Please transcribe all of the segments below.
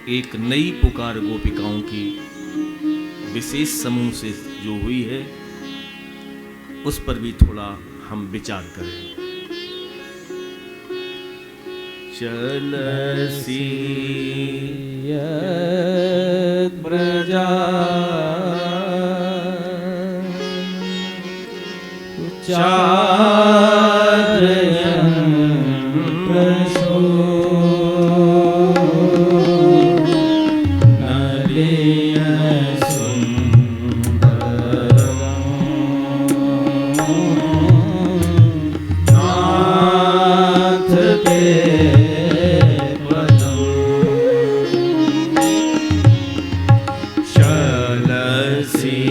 एक नई पुकार गोपिकाओं की विशेष समूह से जो हुई है उस पर भी थोड़ा हम विचार करें। चलसी ब्रजा चारयन् प्रसो नलिन सुन्दरम् नाथ ते पदम् चलसि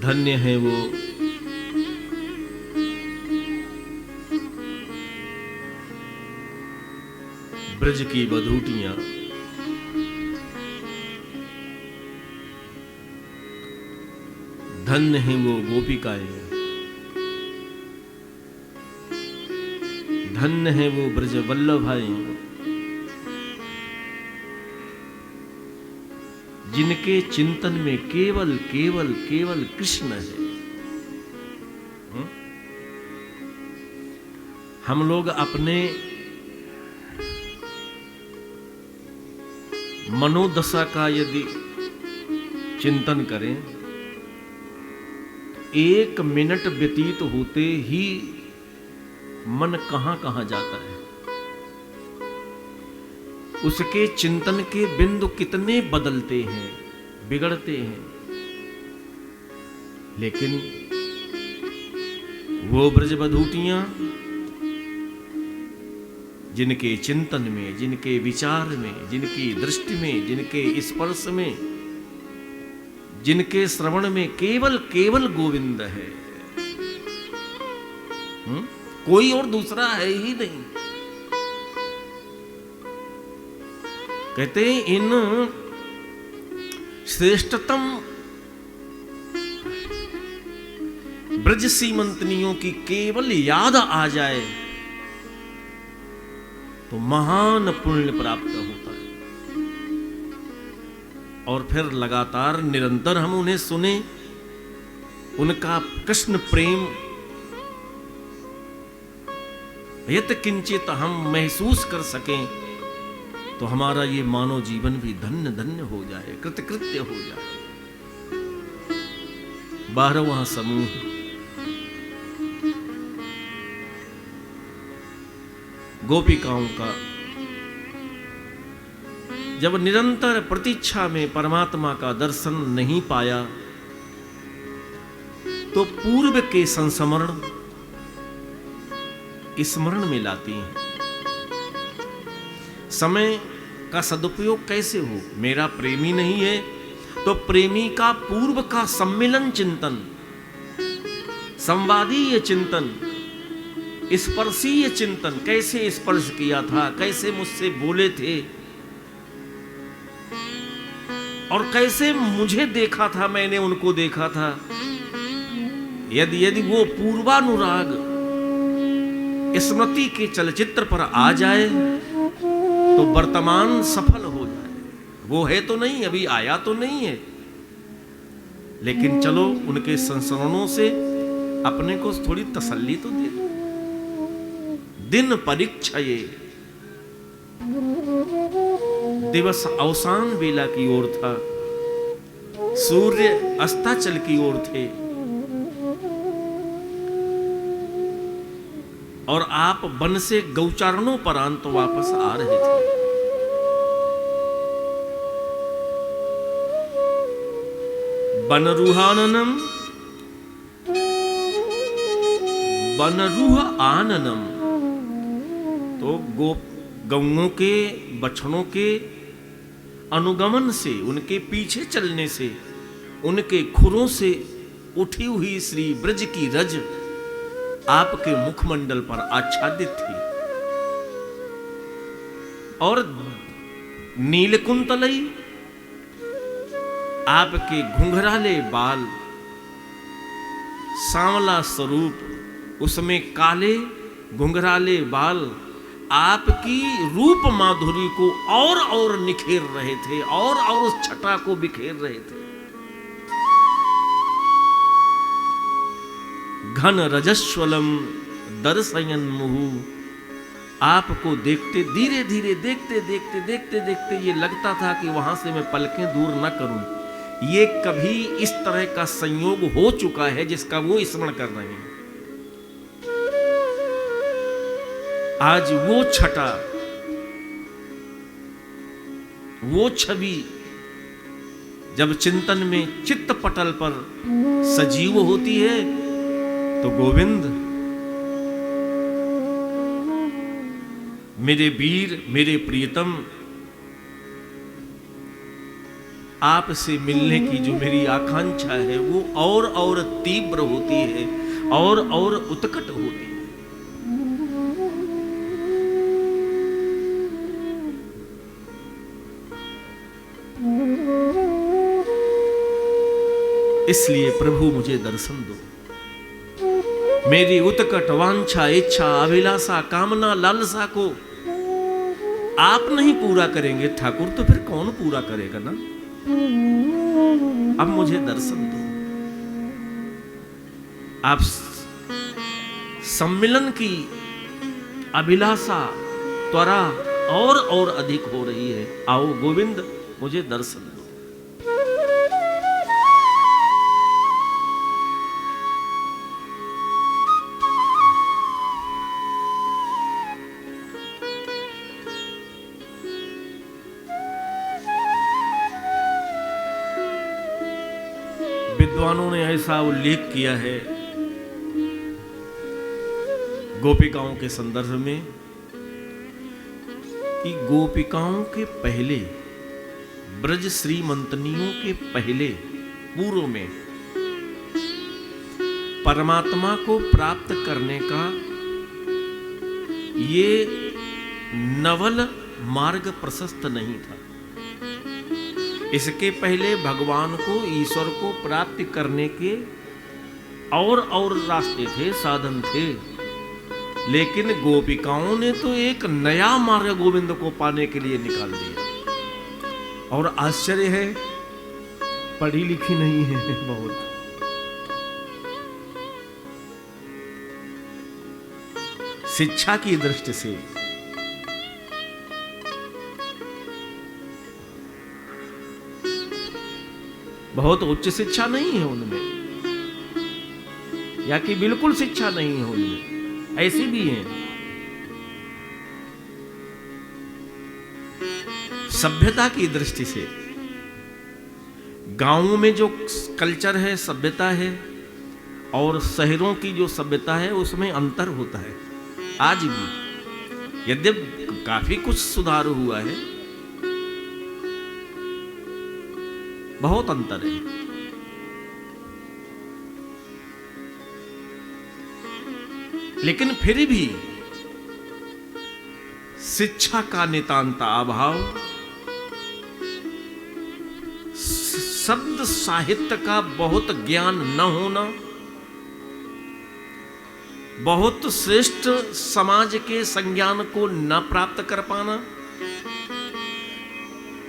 धन्य है वो ब्रज की बधूटियां, धन्य है वो गोपिकाएं, धन्य है वो ब्रज वल्लभाएं, जिनके चिंतन में केवल केवल केवल कृष्ण है। हम लोग अपने मनोदशा का यदि चिंतन करें 1 मिनट व्यतीत होते ही मन कहां कहां जाता है। उसके चिंतन के बिंदु कितने बदलते हैं, बिगड़ते हैं। लेकिन वो ब्रजबधूटियां जिनके चिंतन में, जिनके विचार में, जिनकी दृष्टि में, जिनके स्पर्श में, जिनके श्रवण में केवल केवल गोविंद है, कोई और दूसरा है ही नहीं। कहते हैं इन श्रेष्ठतम ब्रज सीमंतनियों की केवल याद आ जाए तो महान पुण्य प्राप्त होता है। और फिर लगातार निरंतर हम उन्हें सुने, उनका कृष्ण प्रेम यत किंचित हम महसूस कर सकें तो हमारा ये मानव जीवन भी धन्य धन्य हो जाए, कृतकृत्य हो जाए। 12वां समूह गोपिकाओं का। जब निरंतर प्रतीक्षा में परमात्मा का दर्शन नहीं पाया तो पूर्व के संस्मरण स्मरण में लाती हैं। समय का सदुपयोग कैसे हो? मेरा प्रेमी नहीं है तो प्रेमी का पूर्व का सम्मिलन चिंतन, संवादीय चिंतन, स्पर्शीय चिंतन, कैसे स्पर्श किया था, कैसे मुझसे बोले थे और कैसे मुझे देखा था, मैंने उनको देखा था। यदि वो पूर्वानुराग स्मृति के चलचित्र पर आ जाए तो वर्तमान सफल हो जाए। वो है तो नहीं, अभी आया तो नहीं है, लेकिन चलो उनके संस्मरणों से अपने को थोड़ी तसल्ली तो दे दो। दिन परीक्षये, दिवस अवसान बेला की ओर था, सूर्य अस्ताचल की ओर थे और आप वन से गौचारणों परांत वापस आ रहे थे। बनरूहाननम बनरूह आननम, तो गौओं के, बछड़ों के अनुगमन से, उनके पीछे चलने से, उनके खुरों से उठी हुई श्री ब्रज की रज आपके मुखमंडल पर आच्छादित थी। और नीलकुंतलई, आपके घुंघराले बाल, सांवला स्वरूप, उसमें काले घुंघराले बाल आपकी रूप माधुरी को और निखेर रहे थे, और उस छटा को बिखेर रहे थे। घन रजस्वलम दर्शयन मुहु, आपको देखते, धीरे धीरे देखते ये लगता था कि वहां से मैं पलकें दूर न करूं। ये कभी इस तरह का संयोग हो चुका है जिसका वो स्मरण कर रहे हैं। आज वो छटा, वो छवि जब चिंतन में चित्त पटल पर सजीव होती है तो गोविंद, मेरे वीर, मेरे प्रियतम, आपसे मिलने की जो मेरी आकांक्षा है वो और तीव्र होती है, और उत्कट होती है। इसलिए प्रभु मुझे दर्शन दो। मेरी उत्कट वांछा, इच्छा, अभिलाषा, कामना, लालसा को आप नहीं पूरा करेंगे ठाकुर, तो फिर कौन पूरा करेगा ना। अब मुझे दर्शन दो। आप सम्मिलन की अभिलाषा, त्वरा और अधिक हो रही है। आओ गोविंद, मुझे दर्शन दो। विद्वानों ने ऐसा उल्लेख किया है गोपिकाओं के संदर्भ में कि गोपिकाओं के पहले, ब्रज श्रीमंतनियों के पहले, पूर्व में परमात्मा को प्राप्त करने का ये नवल मार्ग प्रशस्त नहीं था। इसके पहले भगवान को, ईश्वर को प्राप्त करने के और रास्ते थे, साधन थे, लेकिन गोपिकाओं ने तो एक नया मार्ग गोविंद को पाने के लिए निकाल दिया। और आश्चर्य है, पढ़ी लिखी नहीं है बहुत, शिक्षा की दृष्टि से बहुत उच्च शिक्षा नहीं है उनमें, या कि बिल्कुल शिक्षा नहीं है उनमें, ऐसी भी हैं। सभ्यता की दृष्टि से गांवों में जो कल्चर है, सभ्यता है, और शहरों की जो सभ्यता है उसमें अंतर होता है आज भी। यद्यपि काफी कुछ सुधार हुआ है, बहुत अंतर है। लेकिन फिर भी शिक्षा का नितांत अभाव, शब्द साहित्य का बहुत ज्ञान न होना, बहुत श्रेष्ठ समाज के संज्ञान को न प्राप्त कर पाना,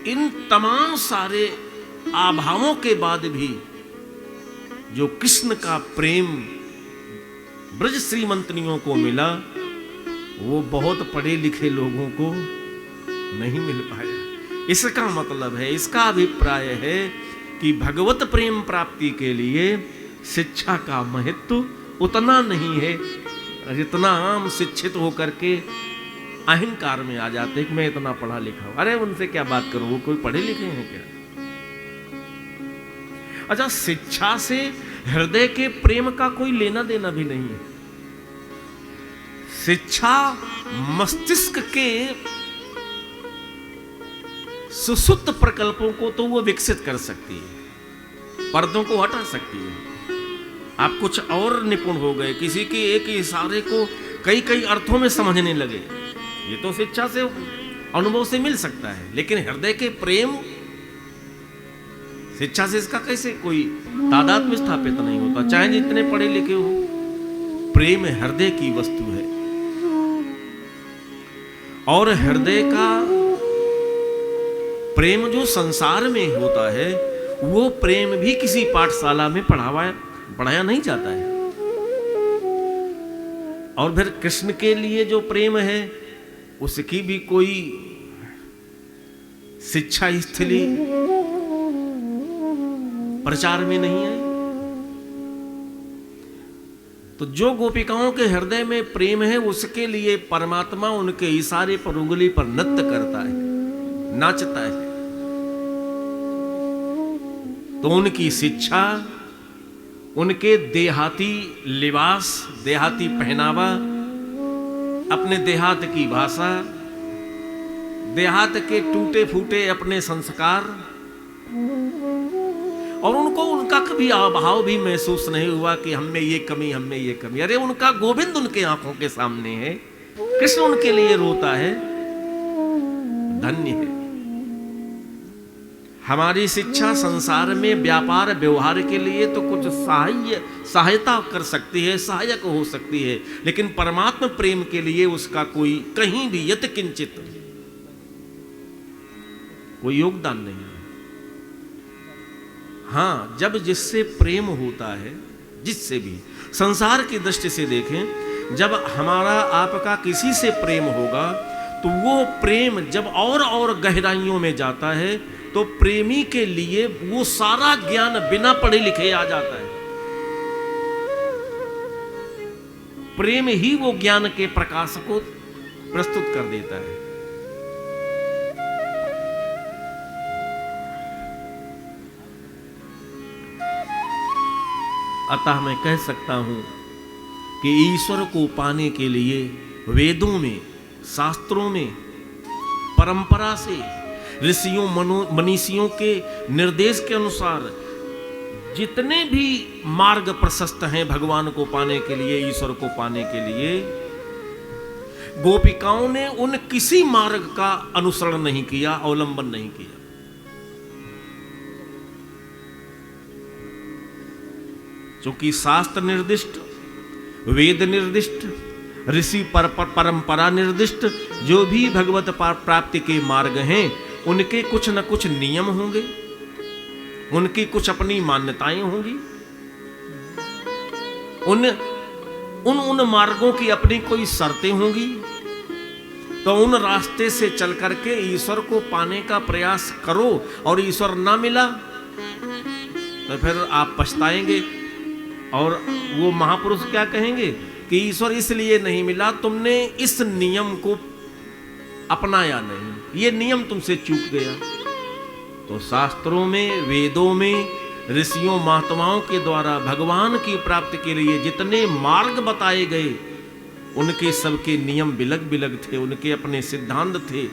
इन तमाम सारे अभावों के बाद भी जो कृष्ण का प्रेम ब्रज श्रीमंतनियों को मिला, वो बहुत पढ़े लिखे लोगों को नहीं मिल पाया। इसका मतलब है, इसका अभिप्राय है कि भगवत प्रेम प्राप्ति के लिए शिक्षा का महत्व उतना नहीं है जितना आम शिक्षित होकर के अहंकार में आ जाते हैं कि मैं इतना पढ़ा लिखा हूं। अरे उनसे क्या बात करूं, वो कोई पढ़े लिखे हैं क्या? अच्छा, शिक्षा से हृदय के प्रेम का कोई लेना देना भी नहीं है। शिक्षा मस्तिष्क के सुसुप्त प्रकल्पों को तो वो विकसित कर सकती है, पर्दों को हटा सकती है। आप कुछ और निपुण हो गए, किसी के एक इशारे को कई कई अर्थों में समझने लगे, ये तो शिक्षा से, अनुभव से मिल सकता है। लेकिन हृदय के प्रेम, शिक्षा से इसका कैसे कोई तादात्म्य स्थापित नहीं होता, चाहे जितने पढ़े लिखे हो। प्रेम हृदय की वस्तु है, और हृदय का प्रेम जो संसार में होता है, वो प्रेम भी किसी पाठशाला में पढ़ाया नहीं जाता है। और फिर कृष्ण के लिए जो प्रेम है, उसकी भी कोई शिक्षा स्थली प्रचार में नहीं है। तो जो गोपिकाओं के हृदय में प्रेम है, उसके लिए परमात्मा उनके इशारे पर, उंगली पर नृत्य करता है, नाचता है। तो उनकी शिक्षा, उनके देहाती लिबास, देहाती पहनावा, अपने देहात की भाषा, देहात के टूटे फूटे अपने संस्कार, और उनको उनका कभी अभाव भी महसूस नहीं हुआ कि हम में ये कमी, हम में ये कमी। अरे उनका गोविंद उनके आंखों के सामने है, कृष्ण उनके लिए रोता है। धन्य है। हमारी शिक्षा संसार में व्यापार व्यवहार के लिए तो कुछ सहायता कर सकती है, सहायक हो सकती है, लेकिन परमात्मा प्रेम के लिए उसका कोई कहीं भी यत्किंचित कोई योगदान नहीं है। हाँ, जब जिससे प्रेम होता है, जिससे भी संसार की दृष्टि से देखें, जब हमारा आपका किसी से प्रेम होगा, तो वो प्रेम जब और गहराइयों में जाता है, तो प्रेमी के लिए वो सारा ज्ञान बिना पढ़े लिखे आ जाता है। प्रेम ही वो ज्ञान के प्रकाश को प्रस्तुत कर देता है। अतः मैं कह सकता हूं कि ईश्वर को पाने के लिए वेदों में, शास्त्रों में, परंपरा से, ऋषियों मनीषियों के निर्देश के अनुसार जितने भी मार्ग प्रशस्त हैं भगवान को पाने के लिए, ईश्वर को पाने के लिए, गोपिकाओं ने उन किसी मार्ग का अनुसरण नहीं किया, अवलंबन नहीं किया। क्योंकि शास्त्र निर्दिष्ट, वेद निर्दिष्ट, ऋषि परंपरा निर्दिष्ट जो भी भगवत प्राप्ति के मार्ग हैं, उनके कुछ न कुछ नियम होंगे, उनकी कुछ अपनी मान्यताएं होंगी, उन मार्गों की अपनी कोई शर्तें होंगी। तो उन रास्ते से चल करके ईश्वर को पाने का प्रयास करो और ईश्वर ना मिला तो फिर आप पछताएंगे। और वो महापुरुष क्या कहेंगे कि ईश्वर इसलिए नहीं मिला, तुमने इस नियम को अपनाया नहीं, ये नियम तुमसे चूक गया। तो शास्त्रों में, वेदों में, ऋषियों महात्माओं के द्वारा भगवान की प्राप्ति के लिए जितने मार्ग बताए गए, उनके सबके नियम बिलग बिलग थे, उनके अपने सिद्धांत थे।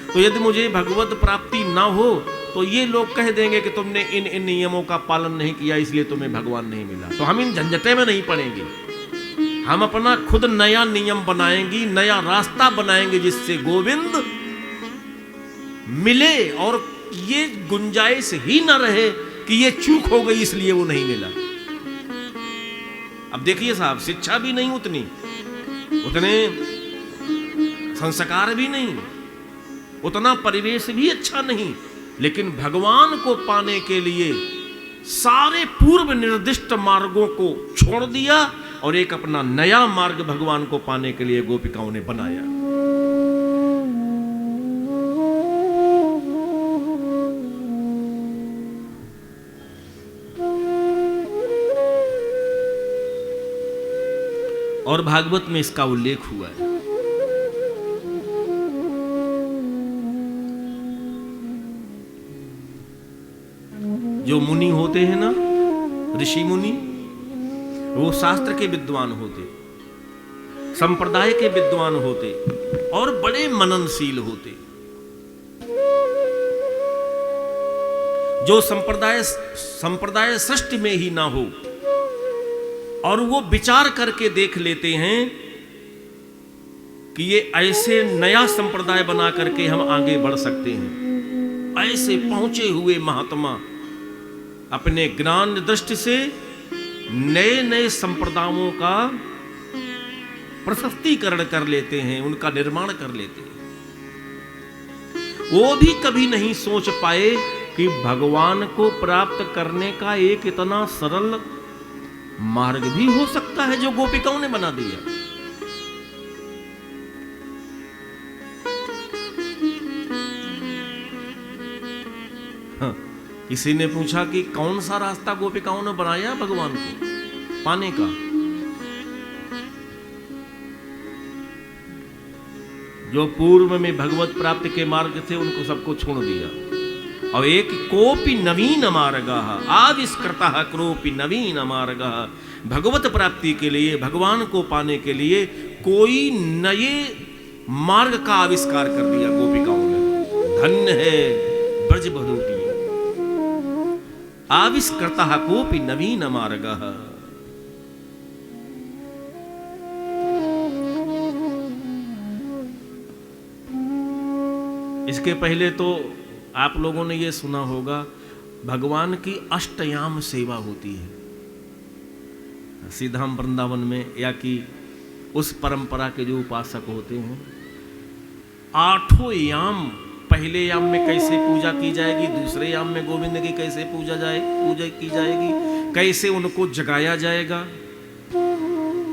तो यदि मुझे भगवत प्राप्ति ना हो तो ये लोग कह देंगे कि तुमने इन नियमों का पालन नहीं किया, इसलिए तुम्हें भगवान नहीं मिला। तो हम इन झंझटे में नहीं पड़ेंगे, हम अपना खुद नया नियम बनाएंगे, नया रास्ता बनाएंगे जिससे गोविंद मिले और ये गुंजाइश ही ना रहे कि ये चूक हो गई इसलिए वो नहीं मिला। अब देखिए साहब, शिक्षा भी नहीं उतने संस्कार भी नहीं, उतना परिवेश भी अच्छा नहीं, लेकिन भगवान को पाने के लिए सारे पूर्व निर्दिष्ट मार्गों को छोड़ दिया और एक अपना नया मार्ग भगवान को पाने के लिए गोपिकाओं ने बनाया। और भागवत में इसका उल्लेख हुआ है। जो मुनि होते हैं ना, ऋषि मुनि, वो शास्त्र के विद्वान होते, संप्रदाय के विद्वान होते और बड़े मननशील होते। जो संप्रदाय सृष्टि में ही ना हो और वो विचार करके देख लेते हैं कि ये ऐसे नया संप्रदाय बना करके हम आगे बढ़ सकते हैं। ऐसे पहुंचे हुए महात्मा अपने ज्ञान दृष्टि से नए नए संप्रदायों का प्रशस्तीकरण कर लेते हैं, उनका निर्माण कर लेते हैं। वो भी कभी नहीं सोच पाए कि भगवान को प्राप्त करने का एक इतना सरल मार्ग भी हो सकता है जो गोपिकाओं ने बना दिया। हाँ, किसी ने पूछा कि कौन सा रास्ता गोपिकाओं ने बनाया भगवान को पाने का। जो पूर्व में भगवत प्राप्ति के मार्ग थे उनको सबको छोड़ दिया और एक कोपि नवीन मार्गः आविष्कृतः क्रोपि नवीन मार्गः, भगवत प्राप्ति के लिए, भगवान को पाने के लिए कोई नए मार्ग का आविष्कार कर दिया गोपिकाओं ने। धन्य है ब्रजबधूटी, आविष्कृतः कोपि नवीन मार्गः। इसके पहले तो आप लोगों ने ये सुना होगा भगवान की अष्टयाम सेवा होती है सीधाम वृंदावन में, या कि उस परंपरा के जो उपासक होते हैं। 8 याम, पहले याम में कैसे पूजा की जाएगी, दूसरे याम में गोविंद की कैसे पूजा की जाएगी, कैसे उनको जगाया जाएगा,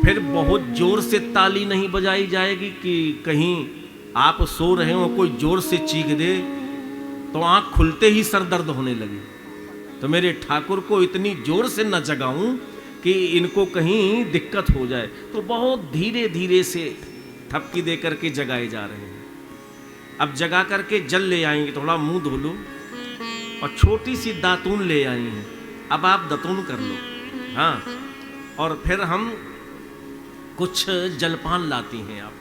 फिर बहुत जोर से ताली नहीं बजाई जाएगी कि कहीं आप सो रहे हो कोई जोर से चीख दे तो आंख खुलते ही सर दर्द होने लगे, तो मेरे ठाकुर को इतनी जोर से न जगाऊं कि इनको कहीं दिक्कत हो जाए। तो बहुत धीरे धीरे से थपकी दे करके जगाए जा रहे हैं। अब जगा करके जल ले आएंगे, थोड़ा मुंह धो लो, और छोटी सी दातून ले आई हैं, अब आप दातून कर लो। हाँ, और फिर हम कुछ जलपान लाती हैं आप।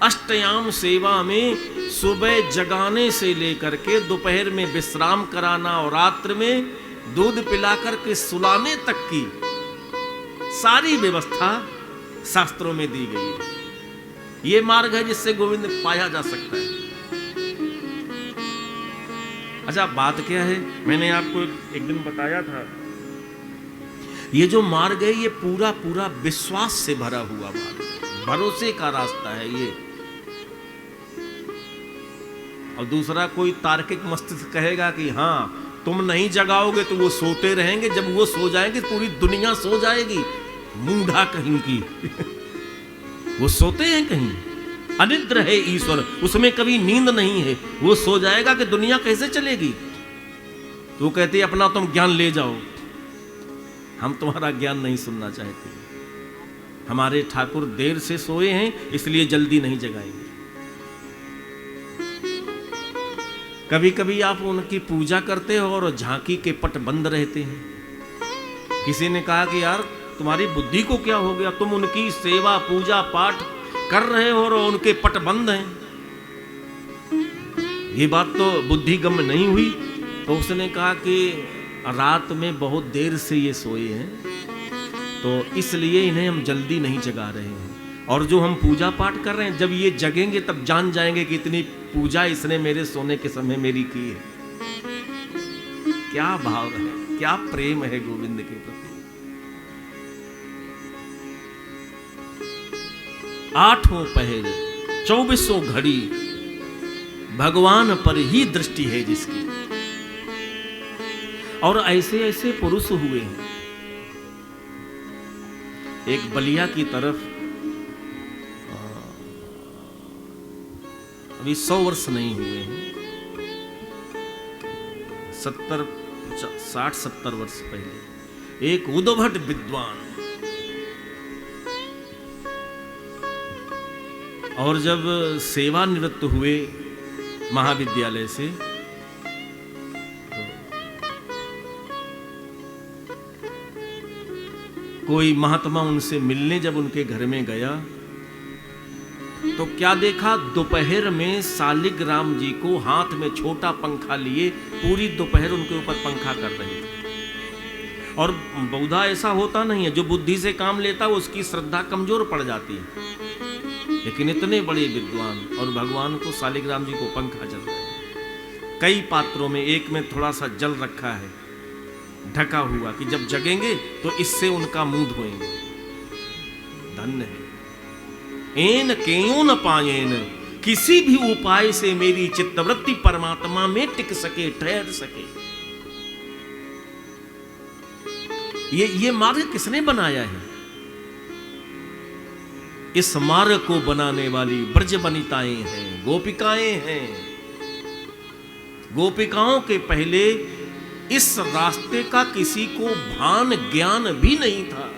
अष्टयाम सेवा में सुबह जगाने से लेकर के दोपहर में विश्राम कराना और रात्रि में दूध पिलाकर के सुलाने तक की सारी व्यवस्था शास्त्रों में दी गई है। ये मार्ग है जिससे गोविंद पाया जा सकता है। अच्छा, बात क्या है, मैंने आपको एक दिन बताया था, ये जो मार्ग है ये पूरा पूरा विश्वास से भरा हुआ मार्ग है, भरोसे का रास्ता है ये। और दूसरा, कोई तार्किक मस्तिष्क कहेगा कि हाँ तुम नहीं जगाओगे तो वो सोते रहेंगे, जब वो सो जाएंगे पूरी दुनिया सो जाएगी। मूढ़ा कहीं की वो सोते हैं कहीं, अनिद्र है ईश्वर, उसमें कभी नींद नहीं है, वो सो जाएगा कि दुनिया कैसे चलेगी। तो वो कहते अपना तुम ज्ञान ले जाओ। हम तुम्हारा ज्ञान नहीं सुनना चाहते, हमारे ठाकुर देर से सोए हैं इसलिए जल्दी नहीं जगाएंगे। कभी कभी आप उनकी पूजा करते हो और झांकी के पट बंद रहते हैं। किसी ने कहा कि यार तुम्हारी बुद्धि को क्या हो गया, तुम उनकी सेवा पूजा पाठ कर रहे हो और उनके पट बंद हैं। ये बात तो बुद्धिगम्य नहीं हुई। तो उसने कहा कि रात में बहुत देर से ये सोए हैं तो इसलिए इन्हें हम जल्दी नहीं जगा रहे हैं, और जो हम पूजा पाठ कर रहे हैं जब ये जगेंगे तब जान जाएंगे कि इतनी पूजा इसने मेरे सोने के समय मेरी की है। क्या भाव है, क्या प्रेम है गोविंद के प्रति। 8 पहर 24 घड़ी भगवान पर ही दृष्टि है जिसकी। और ऐसे ऐसे पुरुष हुए हैं। एक बलिया की तरफ अभी 100 वर्ष नहीं हुए हैं, 60-70 वर्ष पहले एक उद्भट विद्वान, और जब सेवानिवृत्त हुए महाविद्यालय से कोई महात्मा उनसे मिलने जब उनके घर में गया तो क्या देखा, दोपहर में शालिग्राम जी को हाथ में छोटा पंखा लिए पूरी दोपहर उनके ऊपर पंखा कर रहे थे। और बहुधा ऐसा होता नहीं है, जो बुद्धि से काम लेता है उसकी श्रद्धा कमजोर पड़ जाती है। लेकिन इतने बड़े विद्वान और भगवान को शालिग्राम जी को पंखा चल रहा है। कई पात्रों में, एक में थोड़ा सा जल रखा है ढका हुआ कि जब जगेंगे तो इससे उनका मुंह धोएंगे। धन्य है। एन क्यों न पाएन, किसी भी उपाय से मेरी चित्तवृत्ति परमात्मा में टिक सके, ठहर सके। ये मार्ग किसने बनाया है? इस मार्ग को बनाने वाली ब्रज वनिताएं हैं, गोपिकाएं हैं। गोपिकाओं के पहले इस रास्ते का किसी को भान ज्ञान भी नहीं था।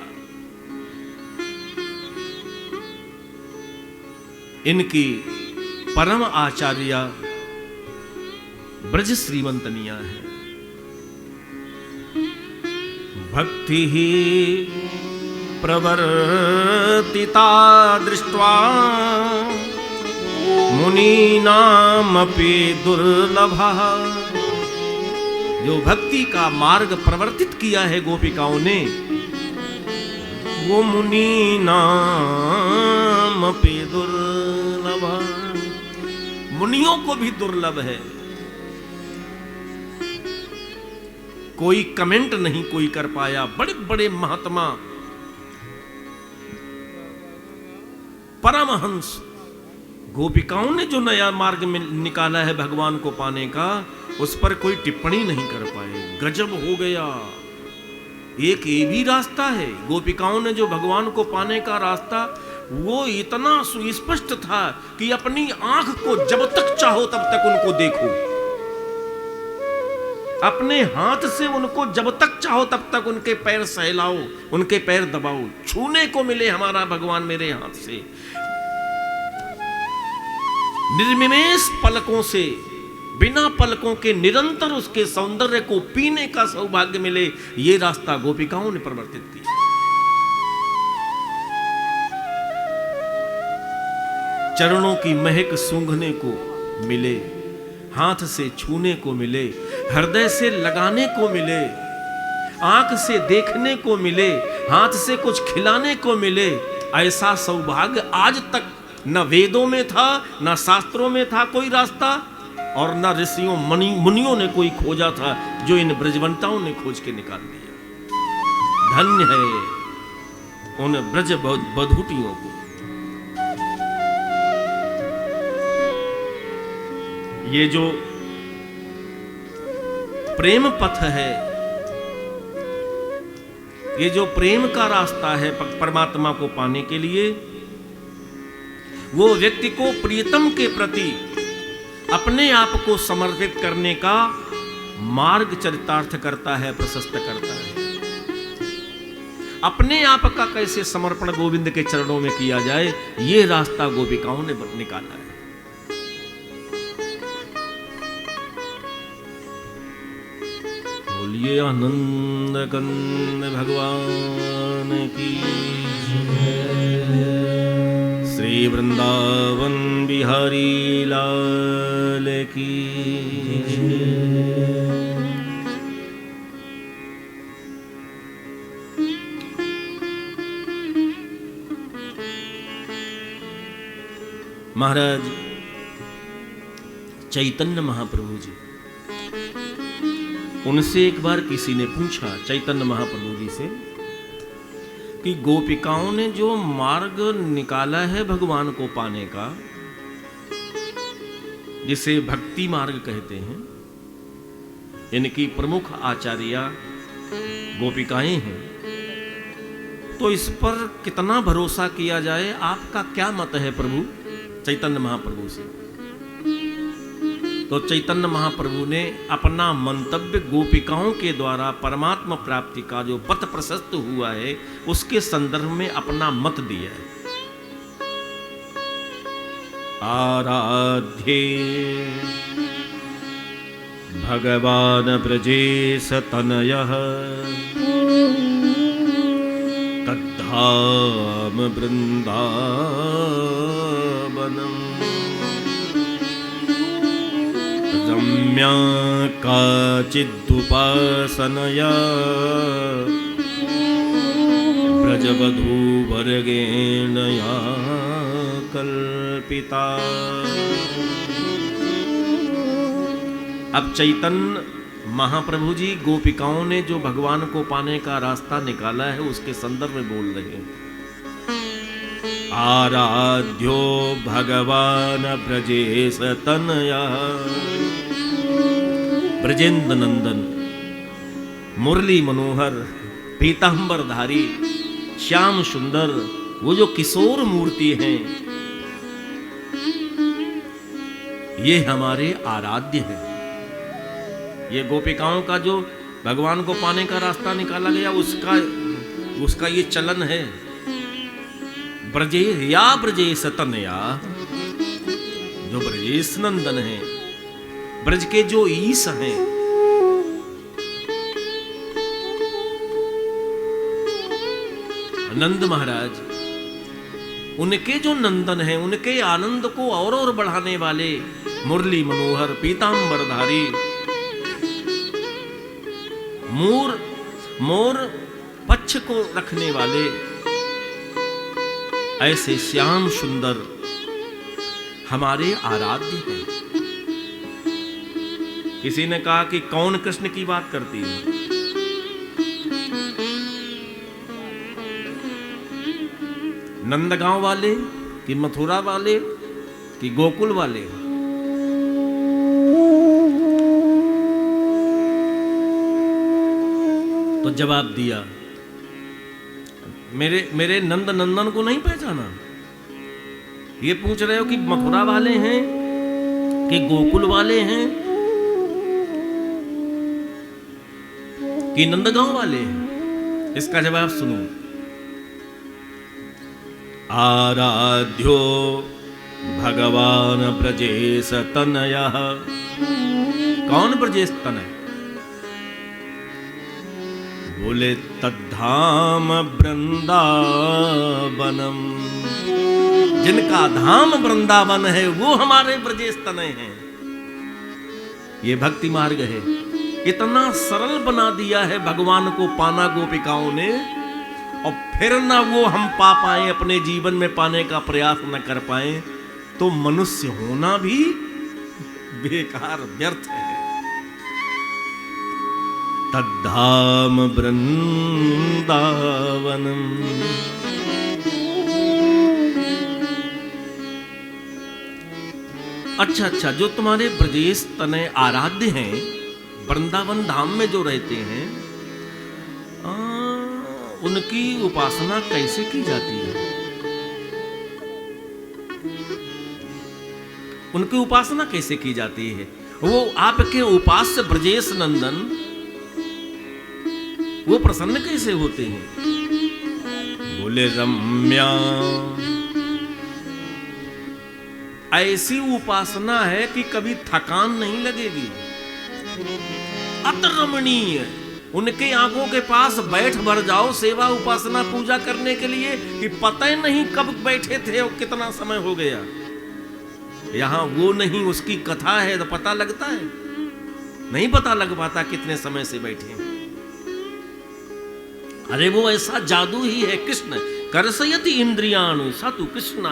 इनकी परम आचार्य ब्रज श्रीमंतनिया है। भक्ति ही प्रवर्तिता दृष्ट्वा मुनीनामपि दुर्लभः। जो भक्ति का मार्ग प्रवर्तित किया है गोपिकाओं ने, वो मुनीनामपि दुर्लभ, मुनियों को भी दुर्लभ है। कोई कमेंट नहीं कोई कर पाया। बड़े बड़े महात्मा, परमहंस, गोपिकाओं ने जो नया मार्ग में निकाला है भगवान को पाने का, उस पर कोई टिप्पणी नहीं कर पाए। गजब हो गया। एक ये भी रास्ता है, गोपिकाओं ने जो भगवान को पाने का रास्ता, वो इतना सुस्पष्ट था कि अपनी आंख को जब तक चाहो तब तक उनको देखो, अपने हाथ से उनको जब तक चाहो तब तक उनके पैर सहलाओ, उनके पैर दबाओ, छूने को मिले हमारा भगवान मेरे हाथ से। निर्निमेष पलकों से, बिना पलकों के निरंतर उसके सौंदर्य को पीने का सौभाग्य मिले, ये रास्ता गोपिकाओं ने प्रवर्तित किया। चरणों की महक सूंघने को मिले, हाथ से छूने को मिले, हृदय से लगाने को मिले, आंख से देखने को मिले, हाथ से कुछ खिलाने को मिले। ऐसा सौभाग्य आज तक न वेदों में था, न शास्त्रों में था कोई रास्ता, और न ऋषियों मुनियों ने कोई खोजा था, जो इन ब्रजवंताओं ने खोज के निकाल दिया। धन्य है उन ब्रज बधूटियों को। ये जो प्रेम पथ है, ये जो प्रेम का रास्ता है परमात्मा को पाने के लिए, वो व्यक्ति को प्रियतम के प्रति अपने आप को समर्पित करने का मार्ग चरितार्थ करता है, प्रशस्त करता है। अपने आप का कैसे समर्पण गोविंद के चरणों में किया जाए, ये रास्ता गोपिकाओं ने निकाला है। बोलिए आनंद कंद भगवान की, श्री वृंदावन बिहारी लाल की। महाराज चैतन्य महाप्रभु जी, उनसे एक बार किसी ने पूछा चैतन्य महाप्रभु जी से कि गोपिकाओं ने जो मार्ग निकाला है भगवान को पाने का, जिसे भक्ति मार्ग कहते हैं, इनकी प्रमुख आचार्या गोपिकाएं हैं, तो इस पर कितना भरोसा किया जाए, आपका क्या मत है प्रभु? चैतन्य महाप्रभु से। तो चैतन्य महाप्रभु ने अपना मंतव्य गोपिकाओं के द्वारा परमात्मा प्राप्ति का जो पथ प्रशस्त हुआ है, उसके संदर्भ में अपना मत दिया है। आराध्ये भगवान ब्रजेश तनयः तद्धाम वृंदावनम् रम्या काचिदुपासनया ब्रजवधूवर्गेण या कल्पिता। अब चैतन्य महाप्रभु जी गोपिकाओं ने जो भगवान को पाने का रास्ता निकाला है, उसके संदर्भ में बोल रहे हैं। आराध्यो भगवान ब्रजेश तनया, ब्रजेंद्र नंदन, मुरली मनोहर, पीतांबरधारी, श्याम सुंदर, वो जो किशोर मूर्ति हैं, ये हमारे आराध्य हैं। ये गोपिकाओं का जो भगवान को पाने का रास्ता निकाला गया, उसका ये चलन है। ब्रजेश तनया, जो ब्रजेश नंदन है, ब्रज के जो ईश हैं, नंद महाराज, उनके जो नंदन हैं, उनके आनंद को और बढ़ाने वाले मुरली मनोहर, पीतांबरधारी, मोर पक्ष को रखने वाले ऐसे श्याम सुंदर हमारे आराध्य हैं। किसी ने कहा कि कौन कृष्ण की बात करती है? नंदगांव वाले कि मथुरा वाले कि गोकुल वाले? तो जवाब दिया, मेरे नंद नंदन को नहीं पहचाना? ये पूछ रहे हो कि मथुरा वाले हैं कि गोकुल वाले हैं कि नंदगांव वाले हैं? इसका जवाब सुनो। आराध्यो भगवान ब्रजेश तनयः। कौन ब्रजेश तनय? बोले तद्धाम वृंदावनम। जिनका धाम वृंदावन है वो हमारे ब्रजेश तनय हैं। ये भक्ति मार्ग है। इतना सरल बना दिया है भगवान को पाना गोपिकाओं ने, और फिर ना वो हम पा पाए, अपने जीवन में पाने का प्रयास न कर पाए, तो मनुष्य होना भी बेकार व्यर्थ है। तद्धाम वृंदावनम। अच्छा, जो तुम्हारे ब्रजेश तनय आराध्य हैं, वृंदावन धाम में जो रहते हैं, उनकी उपासना कैसे की जाती है? उनकी उपासना कैसे की जाती है? वो आपके उपास्य ब्रजेश नंदन वो प्रसन्न कैसे होते हैं? बोले रम्या, ऐसी उपासना है कि कभी थकान नहीं लगेगी। अति रमणीय, उनके आंखों के पास बैठ भर जाओ सेवा उपासना पूजा करने के लिए कि पता ही नहीं कब बैठे थे और कितना समय हो गया। यहां वो नहीं, उसकी कथा है तो पता लगता है, नहीं पता लग पाता कितने समय से बैठे। अरे वो ऐसा जादू ही है। कृष्ण कर्षयति इंद्रियाणु सतु कृष्ण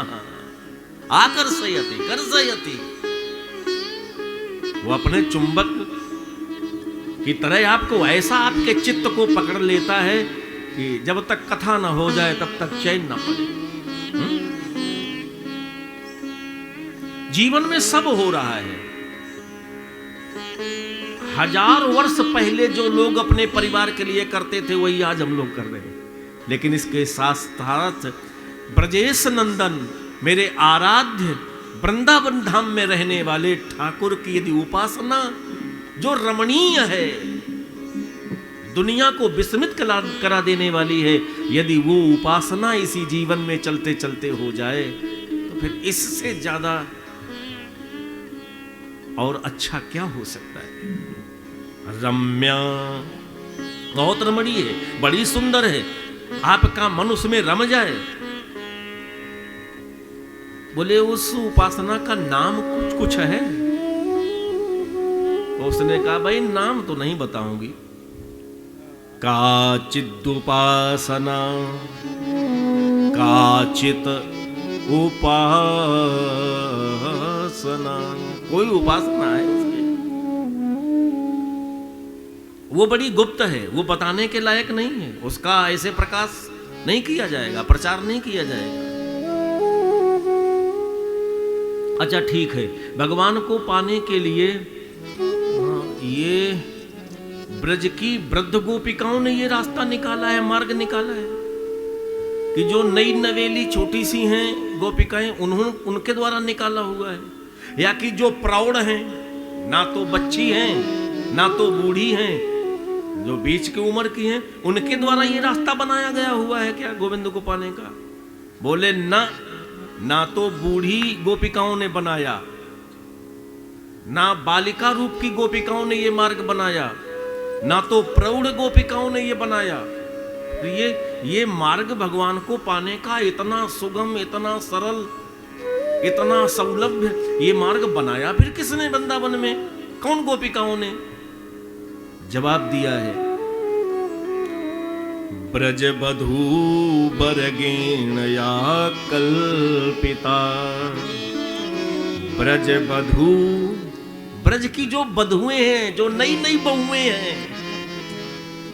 आकर्षयति कर्षयति। वो अपने चुंबक की तरह आपको ऐसा आपके चित्त को पकड़ लेता है कि जब तक कथा ना हो जाए तब तक चैन ना पड़े। जीवन में सब हो रहा है। 1000 वर्ष पहले जो लोग अपने परिवार के लिए करते थे वही आज हम लोग कर रहे हैं। लेकिन इसके साथ साथ ब्रजेश नंदन मेरे आराध्य वृंदावन धाम में रहने वाले ठाकुर की यदि उपासना जो रमणीय है, दुनिया को विस्मित करा देने वाली है, यदि वो उपासना इसी जीवन में चलते चलते हो जाए तो फिर इससे ज्यादा और अच्छा क्या हो सकता है? रम्या, बहुत रमणीय है, बड़ी सुंदर है, आपका मन उसमें रम जाए। बोले उस उपासना का नाम कुछ है? उसने कहा भाई नाम तो नहीं बताऊंगी। काचिदुपासना काचित उपासना, कोई उपासना है उसकी, वो बड़ी गुप्त है, वो बताने के लायक नहीं है, उसका ऐसे प्रकाश नहीं किया जाएगा, प्रचार नहीं किया जाएगा। अच्छा ठीक है, भगवान को पाने के लिए ये ब्रज की वृद्ध गोपिकाओं ने ये रास्ता निकाला है, मार्ग निकाला है कि जो नई नवेली छोटी सी हैं गोपिकाएं, उनके द्वारा निकाला हुआ है, या कि जो प्रौढ़ हैं, ना तो बच्ची हैं ना तो बूढ़ी हैं, जो बीच की उम्र की हैं, उनके द्वारा ये रास्ता बनाया गया हुआ है क्या गोविंद को पाने का? बोले ना तो बूढ़ी गोपिकाओं ने बनाया, ना बालिका रूप की गोपिकाओं ने ये मार्ग बनाया, ना तो प्रौढ़ गोपिकाओं ने ये बनाया। तो ये मार्ग भगवान को पाने का इतना सुगम, इतना सरल, इतना सौलभ्य ये मार्ग बनाया फिर किसने वृंदावन में? कौन गोपिकाओं ने? जवाब दिया है, ब्रज बधू बरगेण या कल्पिता। ब्रज बधू, ब्रज की जो बधुएं हैं, जो नई नई बहुएं हैं,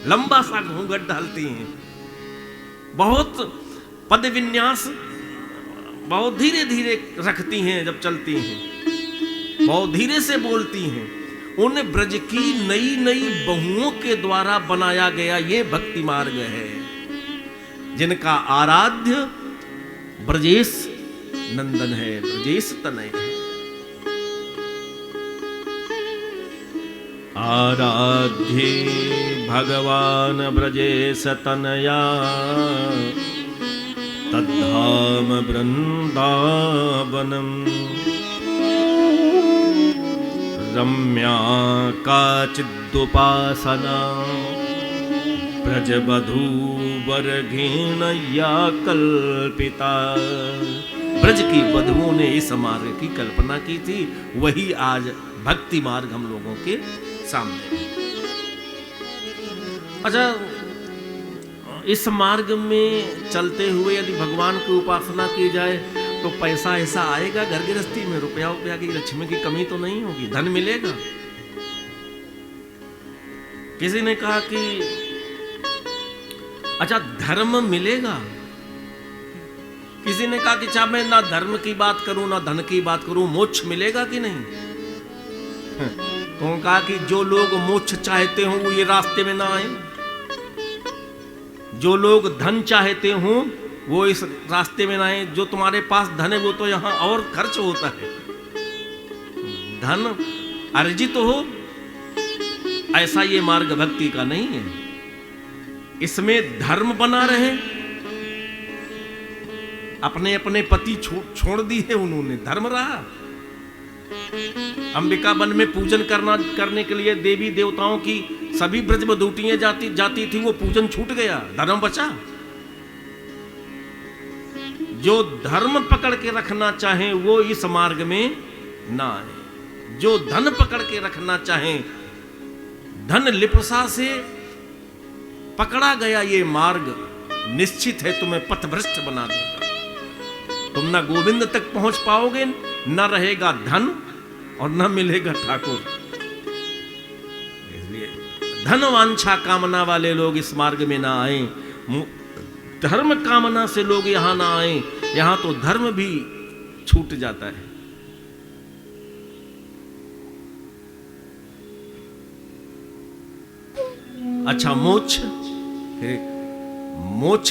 लंबा सा घूंघट डालती हैं, बहुत पद विन्यास बहुत धीरे धीरे रखती हैं, जब चलती हैं बहुत धीरे से बोलती हैं, उन ब्रज की नई नई बहुओं के द्वारा बनाया गया ये भक्ति मार्ग है, जिनका आराध्य ब्रजेश नंदन है, ब्रजेश तनय है। आराध्ये भगवान ब्रजेश तनया तद्धाम वृंदावनम। रम्या काचिदुपासना ब्रज वधूवर घेन या कल्पिता। ब्रज की वधुओं ने इस मार्ग की कल्पना की थी, वही आज भक्ति मार्ग हम लोगों के सामने। अच्छा, इस मार्ग में चलते हुए यदि भगवान की उपासना की जाए तो पैसा ऐसा आएगा घर गृहस्थी में, रुपया की लक्ष्मी की कमी तो नहीं होगी, धन मिलेगा। किसी ने कहा कि अच्छा धर्म मिलेगा, किसी ने कहा कि चाहे मैं ना धर्म की बात करूं ना धन की बात करूं, मोक्ष मिलेगा कि नहीं? तो कहा कि जो लोग मोक्ष चाहते हो वो ये रास्ते में ना आए, जो लोग धन चाहते हो वो इस रास्ते में ना आए। जो तुम्हारे पास धन है वो तो यहां और खर्च होता है, धन अर्जित हो, ऐसा ये मार्ग भक्ति का नहीं है। इसमें धर्म बना रहे, अपने अपने पति छोड़ दिए उन्होंने, धर्म रहा। अंबिका वन में पूजन करने के लिए देवी देवताओं की सभी ब्रजवधूटियां जाती थी, वो पूजन छूट गया, धर्म बचा। जो धर्म पकड़ के रखना चाहे वो इस मार्ग में ना आए, जो धन पकड़ के रखना चाहे, धन लिप्सा से पकड़ा गया ये मार्ग निश्चित है तुम्हें पथभ्रष्ट बना देगा। तुम ना गोविंद तक पहुंच पाओगे, न रहेगा धन और न मिलेगा ठाकुर। इसलिए धन वांछा कामना वाले लोग इस मार्ग में ना आए, धर्म कामना से लोग यहां ना आए, यहां तो धर्म भी छूट जाता है। अच्छा, मोक्ष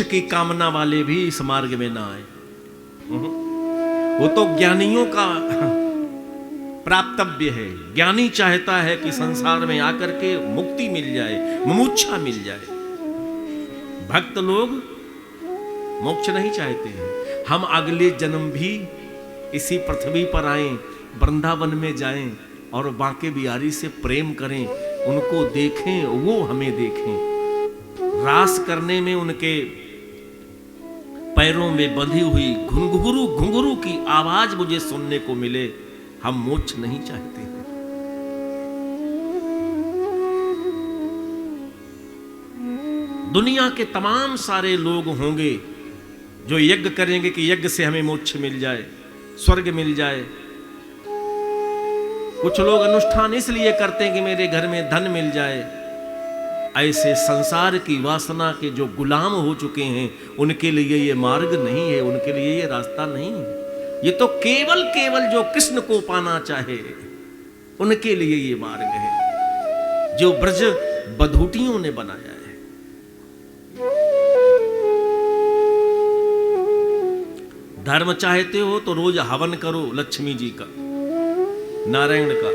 की कामना वाले भी इस मार्ग में ना आए, वो तो ज्ञानियों का प्राप्तव्य है। ज्ञानी चाहता है कि संसार में आकर के मुक्ति मिल जाए, मुमुक्षा मिल जाए। भक्त लोग मोक्ष नहीं चाहते हैं। हम अगले जन्म भी इसी पृथ्वी पर आए, वृंदावन में जाएं और बांके बिहारी से प्रेम करें, उनको देखें, वो हमें देखें। रास करने में उनके पैरों में बंधी हुई घुंघरू की आवाज मुझे सुनने को मिले। हम मोक्ष नहीं चाहते हैं। दुनिया के तमाम सारे लोग होंगे जो यज्ञ करेंगे कि यज्ञ से हमें मोक्ष मिल जाए, स्वर्ग मिल जाए। कुछ लोग अनुष्ठान इसलिए करते हैं कि मेरे घर में धन मिल जाए। ऐसे संसार की वासना के जो गुलाम हो चुके हैं उनके लिए ये मार्ग नहीं है, उनके लिए ये रास्ता नहीं है। ये तो केवल जो कृष्ण को पाना चाहे उनके लिए ये मार्ग है, जो ब्रज बधूटियों ने बनाया है। धर्म चाहते हो तो रोज हवन करो लक्ष्मी जी का, नारायण का।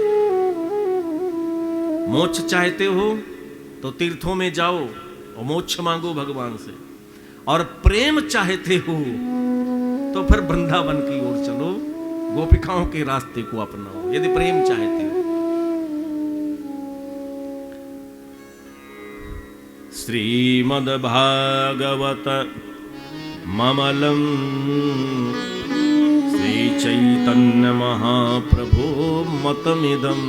मोक्ष चाहते हो तो तीर्थों में जाओ और मोक्ष मांगो भगवान से। और प्रेम चाहते हो तो फिर वृंदावन की ओर चलो, गोपिकाओं के रास्ते को अपनाओ, यदि प्रेम चाहते हो। श्रीमद्भागवत ममलम श्री चैतन्य महाप्रभु मतमिदम।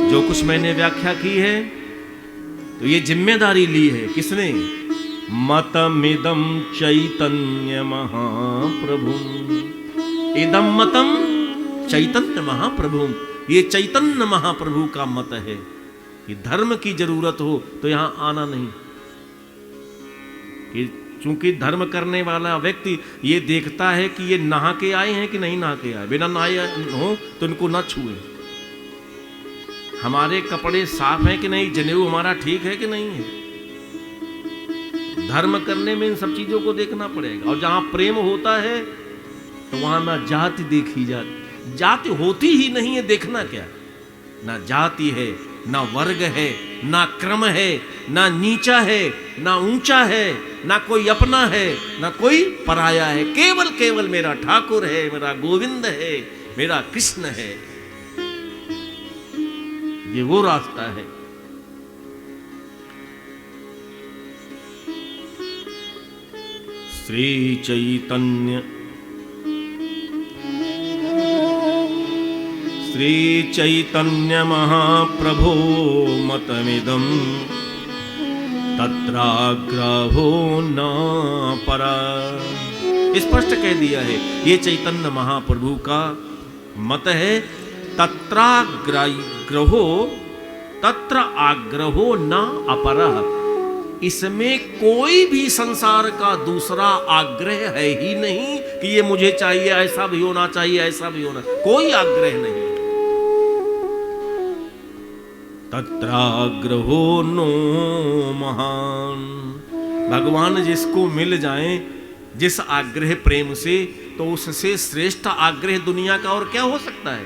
जो कुछ मैंने व्याख्या की है तो ये जिम्मेदारी ली है किसने? मतमिदम चैतन्य महाप्रभु। इदम मतम चैतन्य महाप्रभु, ये चैतन्य महाप्रभु का मत है कि धर्म की जरूरत हो तो यहां आना नहीं। कि चूंकि धर्म करने वाला व्यक्ति ये देखता है कि ये नहा के आए हैं कि नहीं नहा के आए, बिना नहाए हो तो इनको ना छुए। हमारे कपड़े साफ हैं कि नहीं, जनेऊ हमारा ठीक है कि नहीं है। धर्म करने में इन सब चीजों को देखना पड़ेगा। और जहां प्रेम होता है तो वहां ना जाति देखी जाती, जाति होती ही नहीं है, देखना क्या? ना जाति है, ना वर्ग है, ना क्रम है, ना नीचा है, ना ऊंचा है, ना कोई अपना है, ना कोई पराया है। केवल मेरा ठाकुर है, मेरा गोविंद है, मेरा कृष्ण है। ये वो रास्ता है। श्री चैतन्य महाप्रभो मतमिदं तत्राग्रहो न परा। स्पष्ट कह दिया है, ये चैतन्य महाप्रभु का मत है। तत्राग्रहो तत्र आग्रहो न अपरः, इसमें कोई भी संसार का दूसरा आग्रह है ही नहीं कि ये मुझे चाहिए, ऐसा भी होना चाहिए, ऐसा भी होना, कोई आग्रह नहीं। तत्राग्रहो नो महान, भगवान जिसको मिल जाए जिस आग्रह प्रेम से, तो उससे श्रेष्ठ आग्रह दुनिया का और क्या हो सकता है।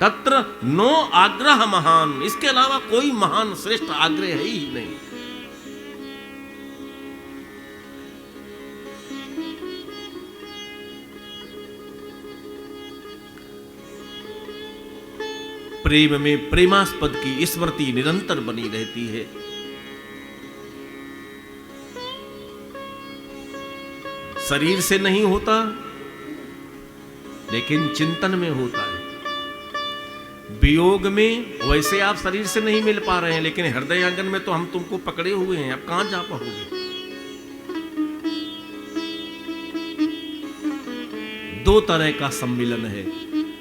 तत्र नो आग्रह महान, इसके अलावा कोई महान श्रेष्ठ आग्रह है ही नहीं। प्रेम में प्रेमास्पद की स्मृति निरंतर बनी रहती है। शरीर से नहीं होता, लेकिन चिंतन में होता है। वियोग में वैसे आप शरीर से नहीं मिल पा रहे हैं, लेकिन हृदय आंगन में तो हम तुमको पकड़े हुए हैं, अब कहां जा पाओगे। दो तरह का सम्मिलन है।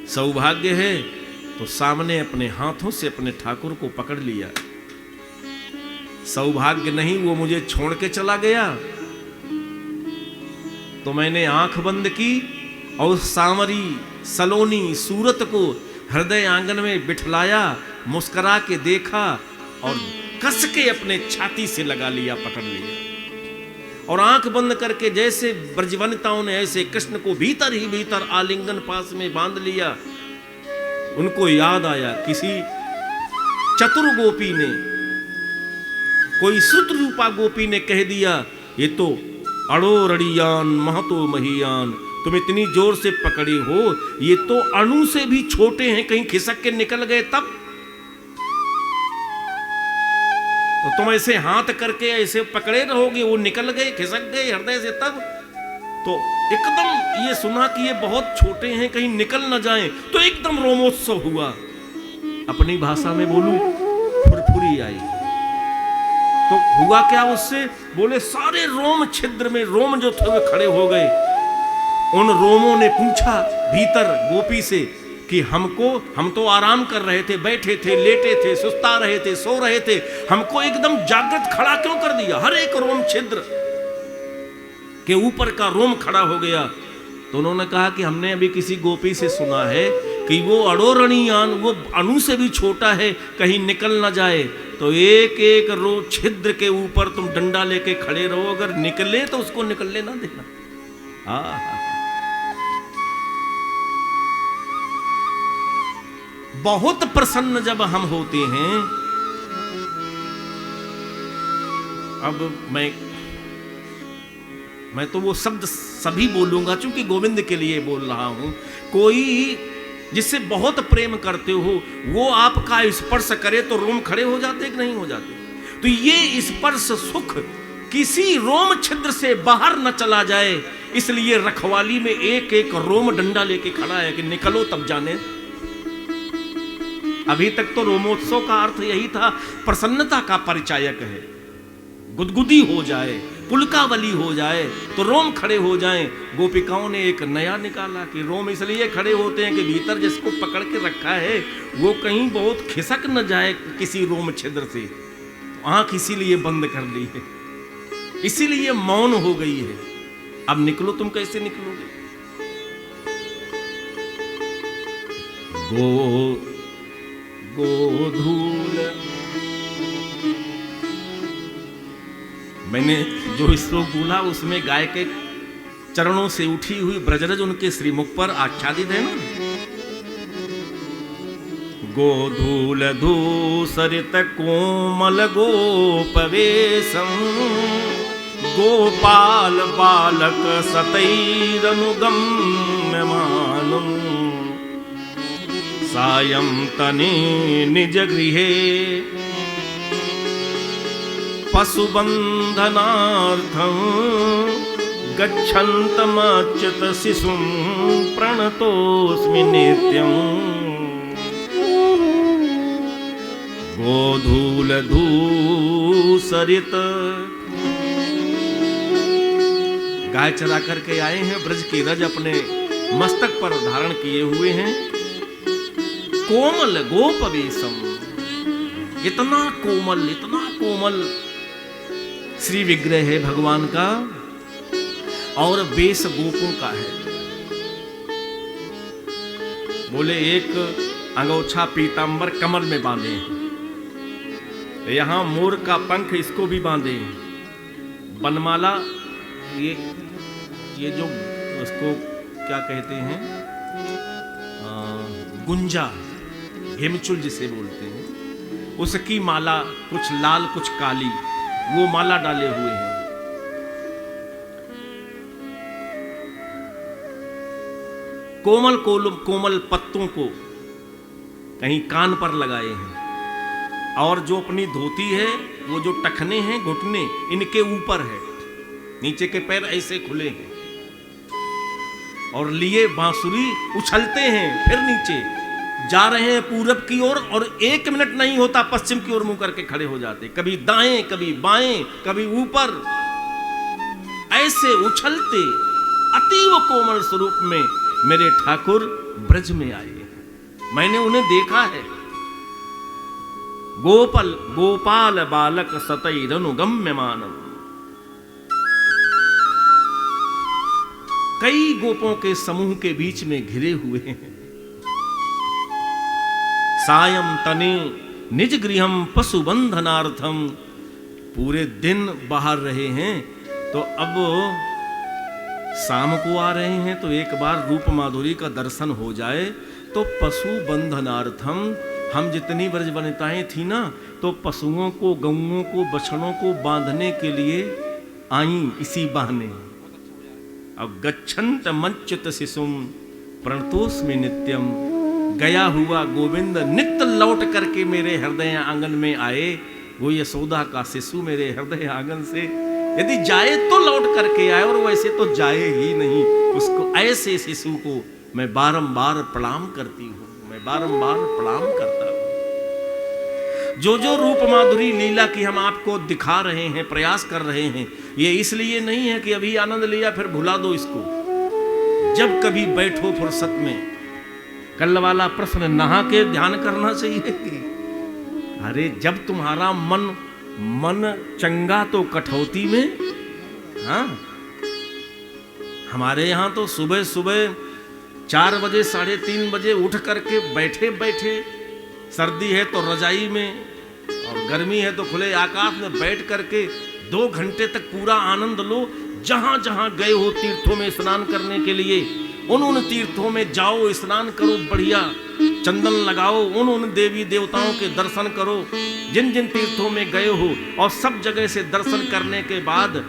सौभाग्य है तो सामने अपने हाथों से अपने ठाकुर को पकड़ लिया। सौभाग्य नहीं, वो मुझे छोड़ के चला गया, तो मैंने आंख बंद की और सांवरी सलोनी सूरत को हृदय आंगन में बिठलाया, मुस्कुरा के देखा और कस के अपने छाती से लगा लिया, पकड़ लिया। और आंख बंद करके जैसे ब्रजवनिताओं ने ऐसे कृष्ण को भीतर ही भीतर आलिंगन पास में बांध लिया। उनको याद आया किसी चतुर गोपी ने, कोई श्रुत रूपा गोपी ने कह दिया, ये तो अड़ो रड़ियान महतो महियान, तुम इतनी जोर से पकड़े हो, ये तो अणु से भी छोटे हैं, कहीं खिसक के निकल गए तब। तो तुम ऐसे हाथ करके ऐसे पकड़े रहोगे, वो निकल गए, खिसक गए हृदय से तब। तो एकदम ये सुना कि ये बहुत छोटे हैं, कहीं निकल न जाएं, तो एकदम रोमोत्सव हुआ। अपनी भाषा में बोलूं, फुरफुरी आई। तो हुआ क्या उससे? बोले सारे रोम छिद्र में रोम जो थे वे खड़े हो गए। उन रोमों ने पूछा भीतर गोपी से कि हम तो आराम कर रहे थे, बैठे थे, लेटे थे, सुस्ता रहे थे, सो रहे थे, हमको एकदम जागृत खड़ा क्यों कर दिया? हर एक रोम छिद्र के ऊपर का रोम खड़ा हो गया। तो उन्होंने कहा कि हमने अभी किसी गोपी से सुना है कि वो अड़ोरणीयान, वो अणु से भी छोटा है, कहीं निकल ना जाए। तो एक एक रो छिद्र के ऊपर तुम डंडा लेके खड़े रहो, अगर निकले तो उसको निकलने ना देना। बहुत प्रसन्न जब हम होते हैं, अब मैं तो वो शब्द सभी बोलूंगा क्योंकि गोविंद के लिए बोल रहा हूं। कोई जिससे बहुत प्रेम करते हो वो आपका स्पर्श करे तो रोम खड़े हो जाते कि नहीं हो जाते? तो ये स्पर्श सुख किसी रोम छिद्र से बाहर न चला जाए, इसलिए रखवाली में एक एक रोम डंडा लेके खड़ा है कि निकलो तब जाने। अभी तक तो रोमोत्सव का अर्थ यही था, प्रसन्नता का परिचायक है। गुदगुदी हो जाए, पुलकावली हो जाए तो रोम खड़े हो जाएं। गोपिकाओं ने एक नया निकाला कि रोम इसलिए खड़े होते हैं कि भीतर जिसको पकड़ के रखा है वो कहीं बहुत खिसक न जाए किसी रोम छिद्र से। आंख इसीलिए बंद कर ली है, इसीलिए मौन हो गई है। अब निकलो, तुम कैसे निकलोगे? गोधूल, मैंने जो श्लोक बोला उसमें गाय के चरणों से उठी हुई ब्रजरज उनके श्रीमुख पर आच्छादित है ना। गोधूल धूसरित कोमल गोपवेशम, गोपाल बालक सतैरनुगम्यमानम्, सायं तने निज गृहे पशुबंधनार्थं, गच्छन्तमच्युत शिशुं प्रणतोऽस्मि नित्यम् गोधूलधूसरित। गाय चरा करके आए हैं, ब्रज की रज अपने मस्तक पर धारण किए हुए हैं। कोमल गोपवेशम, इतना कोमल श्री विग्रह है भगवान का, और वेश गोपों का है। बोले एक अंगोछा पीतांबर कमर में बांधे, यहां मोर का पंख इसको भी बांधे, बनमाला ये जो उसको क्या कहते हैं, गुंजा, हेमचुल जिसे बोलते हैं, उसकी माला कुछ लाल कुछ काली, वो माला डाले हुए हैं। कोमल पत्तों को कहीं कान पर लगाए हैं, और जो अपनी धोती है वो जो टखने हैं घुटने इनके ऊपर है, नीचे के पैर ऐसे खुले हैं, और लिए बांसुरी उछलते हैं, फिर नीचे जा रहे हैं पूरब की ओर, और 1 मिनट नहीं होता पश्चिम की ओर मुंह करके खड़े हो जाते, कभी दाएं कभी बाएं कभी ऊपर, ऐसे उछलते अतीव कोमल स्वरूप में मेरे ठाकुर ब्रज में आए। मैंने उन्हें देखा है। गोपाल बालक सतैरनुगम्यमानम, कई गोपों के समूह के बीच में घिरे हुए हैं। सायं तने निज गृहम पशु बंधनार्थम, पूरे दिन बाहर रहे हैं, तो अब शाम को आ रहे हैं, तो एक बार रूप माधुरी का दर्शन हो जाए। तो पशु बंधनार्थम, हम जितनी ब्रज वनिताएं थी ना, तो पशुओं को, गौओं को, बछड़ों को बांधने के लिए आई इसी बहाने। अब गच्छन्त मंच्युत शिशुम प्रणतोस्मि नित्यम, गया हुआ गोविंद नित्य लौट करके मेरे हृदय आंगन में आए। वो यशोदा का शिशु मेरे हृदय आंगन से यदि जाए तो लौट करके आए, और वैसे तो जाए ही नहीं। उसको, ऐसे शिशु को मैं बारंबार प्रणाम करती हूँ, मैं बारंबार प्रणाम करता हूँ। जो रूप माधुरी लीला की हम आपको दिखा रहे हैं, प्रयास कर रहे हैं, ये इसलिए नहीं है कि अभी आनंद लिया फिर भुला दो इसको। जब कभी बैठो फुर्सत में, कल वाला प्रश्न नहा के ध्यान करना चाहिए। अरे जब तुम्हारा मन चंगा तो कठौती में। हाँ, हमारे यहाँ तो सुबह 4 बजे 3:30 बजे उठ करके बैठे सर्दी है तो रजाई में, और गर्मी है तो खुले आकाश में बैठ करके 2 घंटे तक पूरा आनंद लो। जहां जहां गए हो तीर्थों में स्नान करने के लिए, उन तीर्थों में जाओ, स्नान करो, बढ़िया चंदन लगाओ, उन देवी देवताओं के दर्शन करो जिन जिन तीर्थों में गए हो, और सब जगह से दर्शन करने के बाद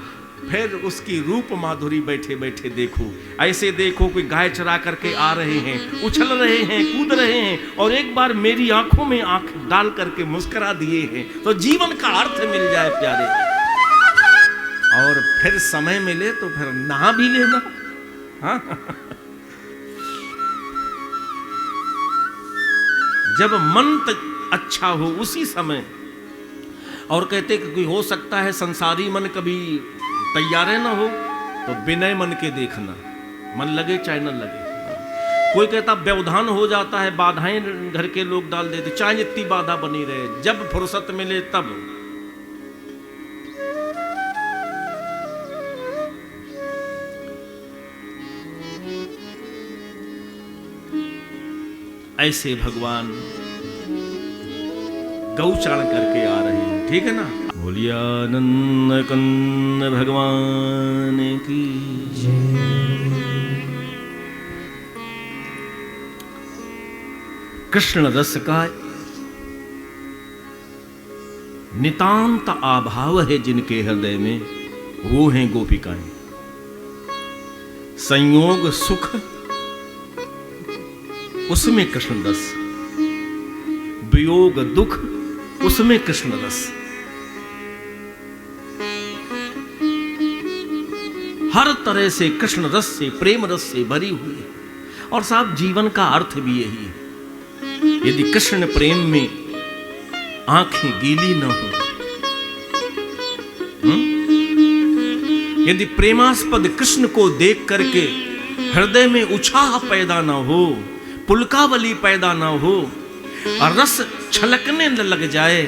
फिर उसकी रूप माधुरी बैठे बैठे देखो। ऐसे देखो कोई गाय चरा करके आ रहे हैं, उछल रहे हैं, कूद रहे हैं, और एक बार मेरी आंखों में आंख डाल करके मुस्कुरा दिए हैं, तो जीवन का अर्थ मिल जाए प्यारे। और फिर समय मिले तो फिर नहा भी लेना। हाँ? जब मन अच्छा हो उसी समय। और कहते कि कोई हो सकता है संसारी मन कभी तैयार ना हो, तो विनय मन के देखना, मन लगे चाहे न लगे। कोई कहता व्यवधान हो जाता है, बाधाएं घर के लोग डाल देते, चाहे जितनी बाधा बनी रहे, जब फुर्सत मिले तब। ऐसे भगवान गौचारण करके आ रहे हैं, ठीक है ना। बोलिए आनंद कंद भगवान की जय। कृष्ण रस का नितांत अभाव है जिनके हृदय में, वो हैं गोपिकाएं। संयोग सुख उसमें कृष्ण रस, वियोग दुख उसमें कृष्ण रस। हर तरह से कृष्ण रस से, प्रेम रस से भरी हुई है। और साहब जीवन का अर्थ भी यही है। यदि कृष्ण प्रेम में आंखें गीली न हो, यदि प्रेमास्पद कृष्ण को देख करके हृदय में उत्साह पैदा न हो, पुलकावली पैदा न हो और रस छलकने न लग जाए,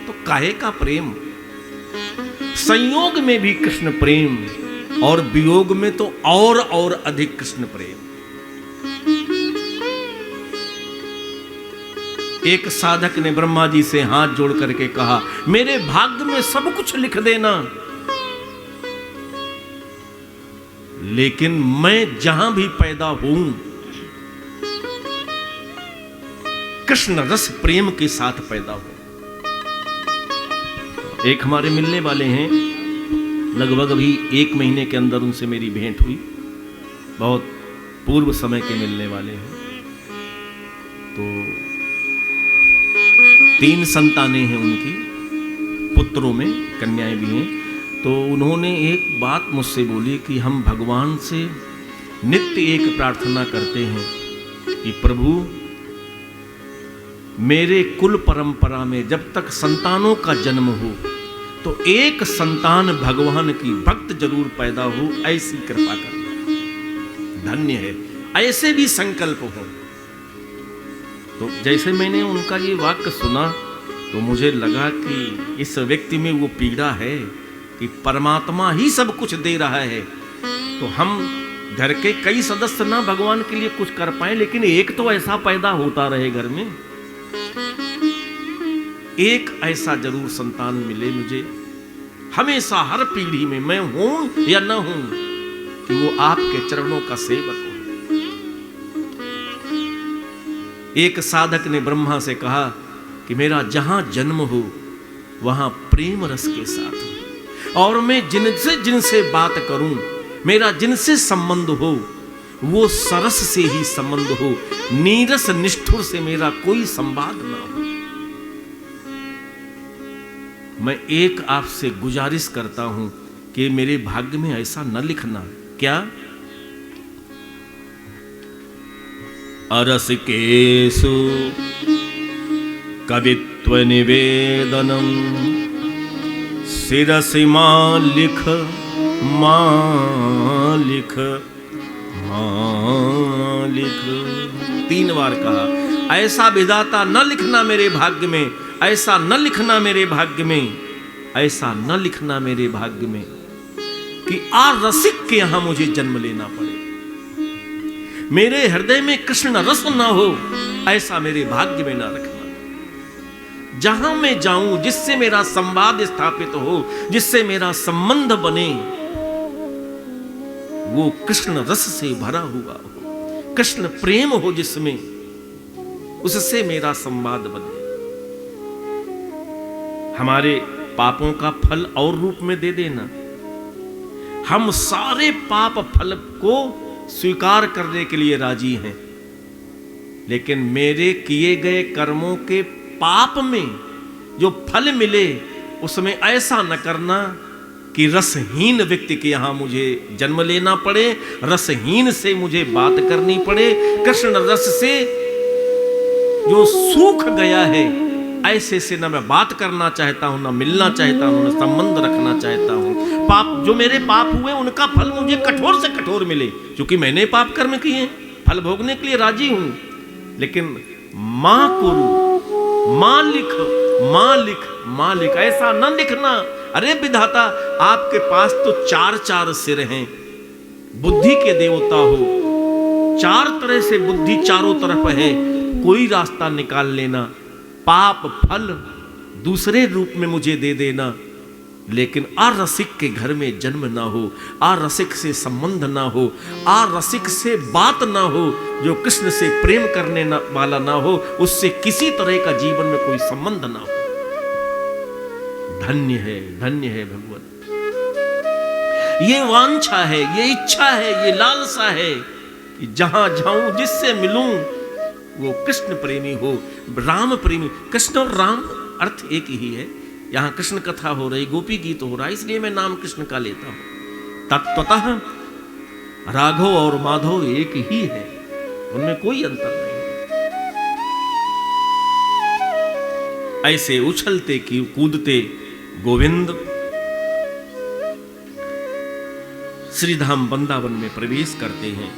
तो काहे का प्रेम। संयोग में भी कृष्ण प्रेम और वियोग में तो और अधिक कृष्ण प्रेम। एक साधक ने ब्रह्मा जी से हाथ जोड़ करके कहा, मेरे भाग्य में सब कुछ लिख देना, लेकिन मैं जहां भी पैदा हूं कृष्ण रस प्रेम के साथ पैदा हूं। एक हमारे मिलने वाले हैं, लगभग अभी 1 महीने के अंदर उनसे मेरी भेंट हुई, बहुत पूर्व समय के मिलने वाले हैं। तो 3 संतानें हैं उनकी, पुत्रों में कन्याएं भी हैं। तो उन्होंने एक बात मुझसे बोली कि हम भगवान से नित्य एक प्रार्थना करते हैं कि प्रभु मेरे कुल परंपरा में जब तक संतानों का जन्म हो तो एक संतान भगवान की भक्त जरूर पैदा हो, ऐसी कृपा करना। धन्य है, ऐसे भी संकल्प हो। तो जैसे मैंने उनका ये वाक्य सुना तो मुझे लगा कि इस व्यक्ति में वो पीड़ा है कि परमात्मा ही सब कुछ दे रहा है, तो हम घर के कई सदस्य ना भगवान के लिए कुछ कर पाए, लेकिन एक तो ऐसा पैदा होता रहे घर में, एक ऐसा जरूर संतान मिले मुझे हमेशा हर पीढ़ी में, मैं हूं या ना हूं, कि वो आपके चरणों का सेवक हो। एक साधक ने ब्रह्मा से कहा कि मेरा जहां जन्म हो वहां प्रेम रस के साथ हो, और मैं जिनसे बात करूं, मेरा जिनसे संबंध हो वो सरस से ही संबंध हो, नीरस निष्ठुर से मेरा कोई संवाद ना हो। मैं एक आपसे गुजारिश करता हूं कि मेरे भाग्य में ऐसा न लिखना। क्या? अरस केसु कवित्व निवेदनम शिरसि मालिख मालिख मालिख। 3 बार कहा, ऐसा विधाता न लिखना मेरे भाग्य में, ऐसा न लिखना मेरे भाग्य में, ऐसा न लिखना मेरे भाग्य में कि आरसिक के यहां मुझे जन्म लेना पड़े, मेरे हृदय में कृष्ण रस ना हो, ऐसा मेरे भाग्य में ना रखना। जहां मैं जाऊं, जिससे मेरा संवाद स्थापित हो, जिससे मेरा संबंध बने, वो कृष्ण रस से भरा हुआ हो, कृष्ण प्रेम हो जिसमें, उससे मेरा संवाद बने। हमारे पापों का फल और रूप में दे देना। हम सारे पाप फल को स्वीकार करने के लिए राजी हैं, लेकिन मेरे किए गए कर्मों के पाप में जो फल मिले उसमें ऐसा न करना कि रसहीन व्यक्ति के यहां मुझे जन्म लेना पड़े, रसहीन से मुझे बात करनी पड़े। कृष्ण रस से जो सूख गया है, ऐसे से न मैं बात करना चाहता हूं, न मिलना चाहता हूं, न संबंध रखना चाहता हूं। पाप जो मेरे पाप हुए उनका फल मुझे कठोर से कठोर मिले, क्योंकि मैंने पाप कर्म किए, फल भोगने के लिए राजी हूं। लेकिन मां कुरु, मालिक मालिक मालिक, ऐसा न लिखना। अरे विधाता, आपके पास तो 4 सिर हैं, बुद्धि के देवता हो, 4 तरह से बुद्धि चारों तरफ है, कोई रास्ता निकाल लेना। पाप फल दूसरे रूप में मुझे दे देना, लेकिन आरसिक के घर में जन्म ना हो, आरसिक से संबंध ना हो, आरसिक से बात ना हो, जो कृष्ण से प्रेम करने वाला ना हो, उससे किसी तरह का जीवन में कोई संबंध ना हो। धन्य है भगवान। ये वांछा है, ये इच्छा है, ये लालसा है कि जहां जाऊं, जिससे मिलूं, वो कृष्ण प्रेमी हो, राम प्रेमी। कृष्ण और राम अर्थ एक ही है। यहाँ कृष्ण कथा हो रही, गोपी गीत हो रहा है, इसलिए मैं नाम कृष्ण का लेता हूं। तत्वतः राघव और माधव एक ही है, उनमें कोई अंतर नहीं। ऐसे उछलते कूदते गोविंद श्रीधाम वृंदावन में प्रवेश करते हैं।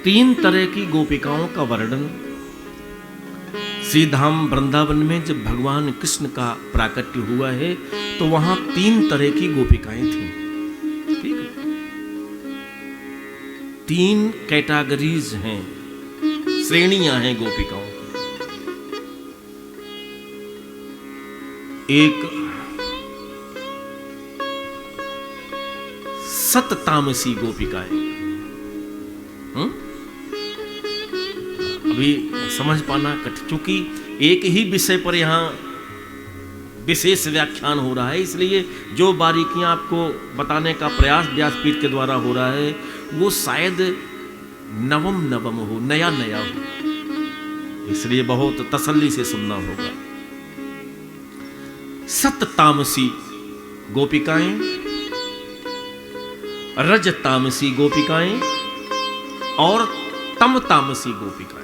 तीन तरह की गोपिकाओं का वर्णन श्रीधाम वृंदावन में जब भगवान कृष्ण का प्राकट्य हुआ है तो वहां तीन तरह की गोपिकाएं थीं। ठीक है? तीन कैटेगरीज हैं, श्रेणियां हैं गोपिकाओं की। एक सततामसी गोपिकाएं, अभी समझ पाना कठिन, चूंकि एक ही विषय पर यहां विशेष व्याख्यान हो रहा है, इसलिए जो बारीकियां आपको बताने का प्रयास व्यासपीठ के द्वारा हो रहा है वो शायद नवम हो, नया हो, इसलिए बहुत तसल्ली से सुनना होगा। सततामसी गोपिकाएं, रजतामसी गोपिकाएं और तमतामसी गोपिकाएं।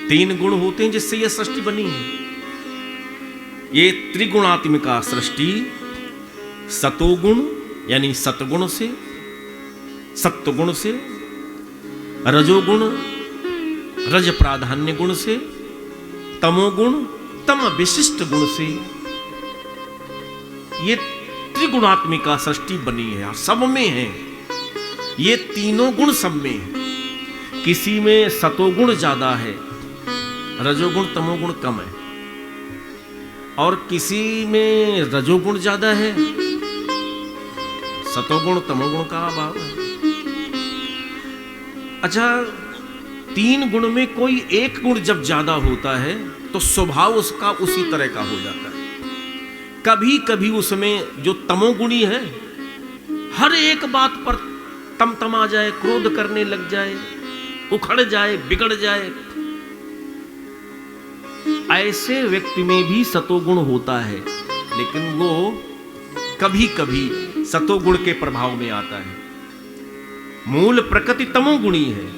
तीन गुण होते हैं जिससे यह सृष्टि बनी है। ये त्रिगुणात्मिका सृष्टि सतोगुण यानी सतगुण से, सत्वगुण से, रजोगुण रज प्राधान्य गुण से, तमोगुण तम विशिष्ट गुण से, ये त्रिगुणात्मिका सृष्टि बनी है और सब में है। ये तीनों गुण सब में है। किसी में सतोगुण ज्यादा है, रजोगुण तमोगुण कम है, और किसी में रजोगुण ज्यादा है, सतोगुण तमोगुण का अभाव है। अच्छा, तीन गुण में कोई एक गुण जब ज्यादा होता है तो स्वभाव उसका उसी तरह का हो जाता है। कभी कभी उसमें जो तमोगुणी है हर एक बात पर तमतमा जाए, क्रोध करने लग जाए, उखड़ जाए, बिगड़ जाए, ऐसे व्यक्ति में भी सतोगुण होता है, लेकिन वो कभी कभी सतोगुण के प्रभाव में आता है। मूल प्रकृति तमोगुणी है,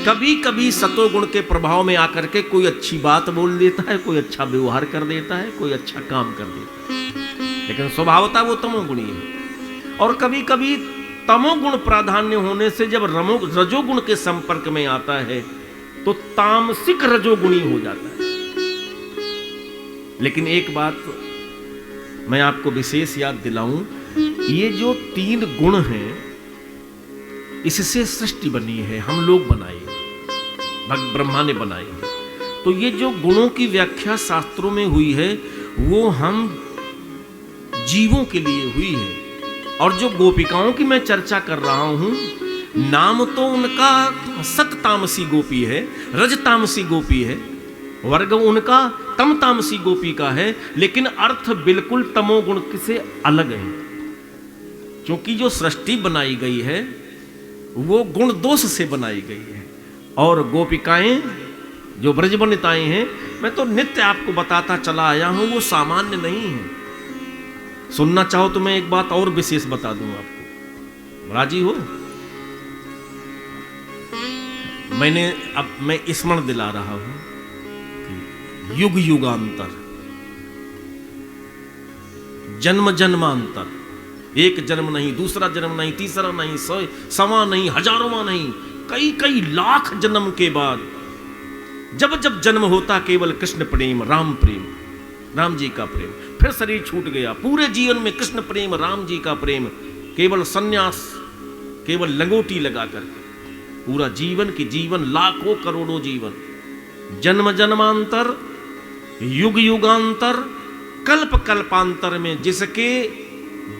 कभी कभी सतोगुण के प्रभाव में आकर के कोई अच्छी बात बोल देता है, कोई अच्छा व्यवहार कर देता है, कोई अच्छा काम कर देता है, लेकिन स्वभावतः वो तमोगुणी है। और कभी कभी तमोगुण प्राधान्य होने से जब रजोगुण के संपर्क में आता है तो तामसिक रजोगुणी हो जाता है। लेकिन एक बात मैं आपको विशेष याद दिलाऊं, ये जो तीन गुण हैं इससे सृष्टि बनी है, हम लोग बनाए, ब्रह्मा ने बनाई है। तो ये जो गुणों की व्याख्या शास्त्रों में हुई है वो हम जीवों के लिए हुई है। और जो गोपिकाओं की मैं चर्चा कर रहा हूं, नाम तो उनका सततामसी गोपी है, रजतामसी गोपी है, वर्ग उनका तमतामसी गोपी का है, लेकिन अर्थ बिल्कुल तमोगुण से अलग है। क्योंकि जो सृष्टि बनाई गई है वो गुण दोष से बनाई गई है। और गोपिकाएं जो ब्रजवनिताएं हैं, मैं तो नित्य आपको बताता चला आया हूं, वो सामान्य नहीं है। सुनना चाहो तो मैं एक बात और विशेष बता दूं आपको, राजी हो? मैं स्मरण दिला रहा हूं कि युग युगांतर, जन्म जन्मांतर, एक जन्म नहीं, दूसरा जन्म नहीं, तीसरा नहीं, सवा नहीं, हजारों नहीं, कई कई लाख जन्म के बाद जब जब जन्म होता केवल कृष्ण प्रेम, राम प्रेम, राम जी का प्रेम, फिर शरीर छूट गया, पूरे जीवन में कृष्ण प्रेम, राम जी का प्रेम, केवल सन्यास, केवल लंगोटी लगा करके पूरा जीवन की जीवन, लाखों करोड़ों जीवन, जन्म जन्मांतर, युग युगांतर, कल्प कल्पांतर में जिसके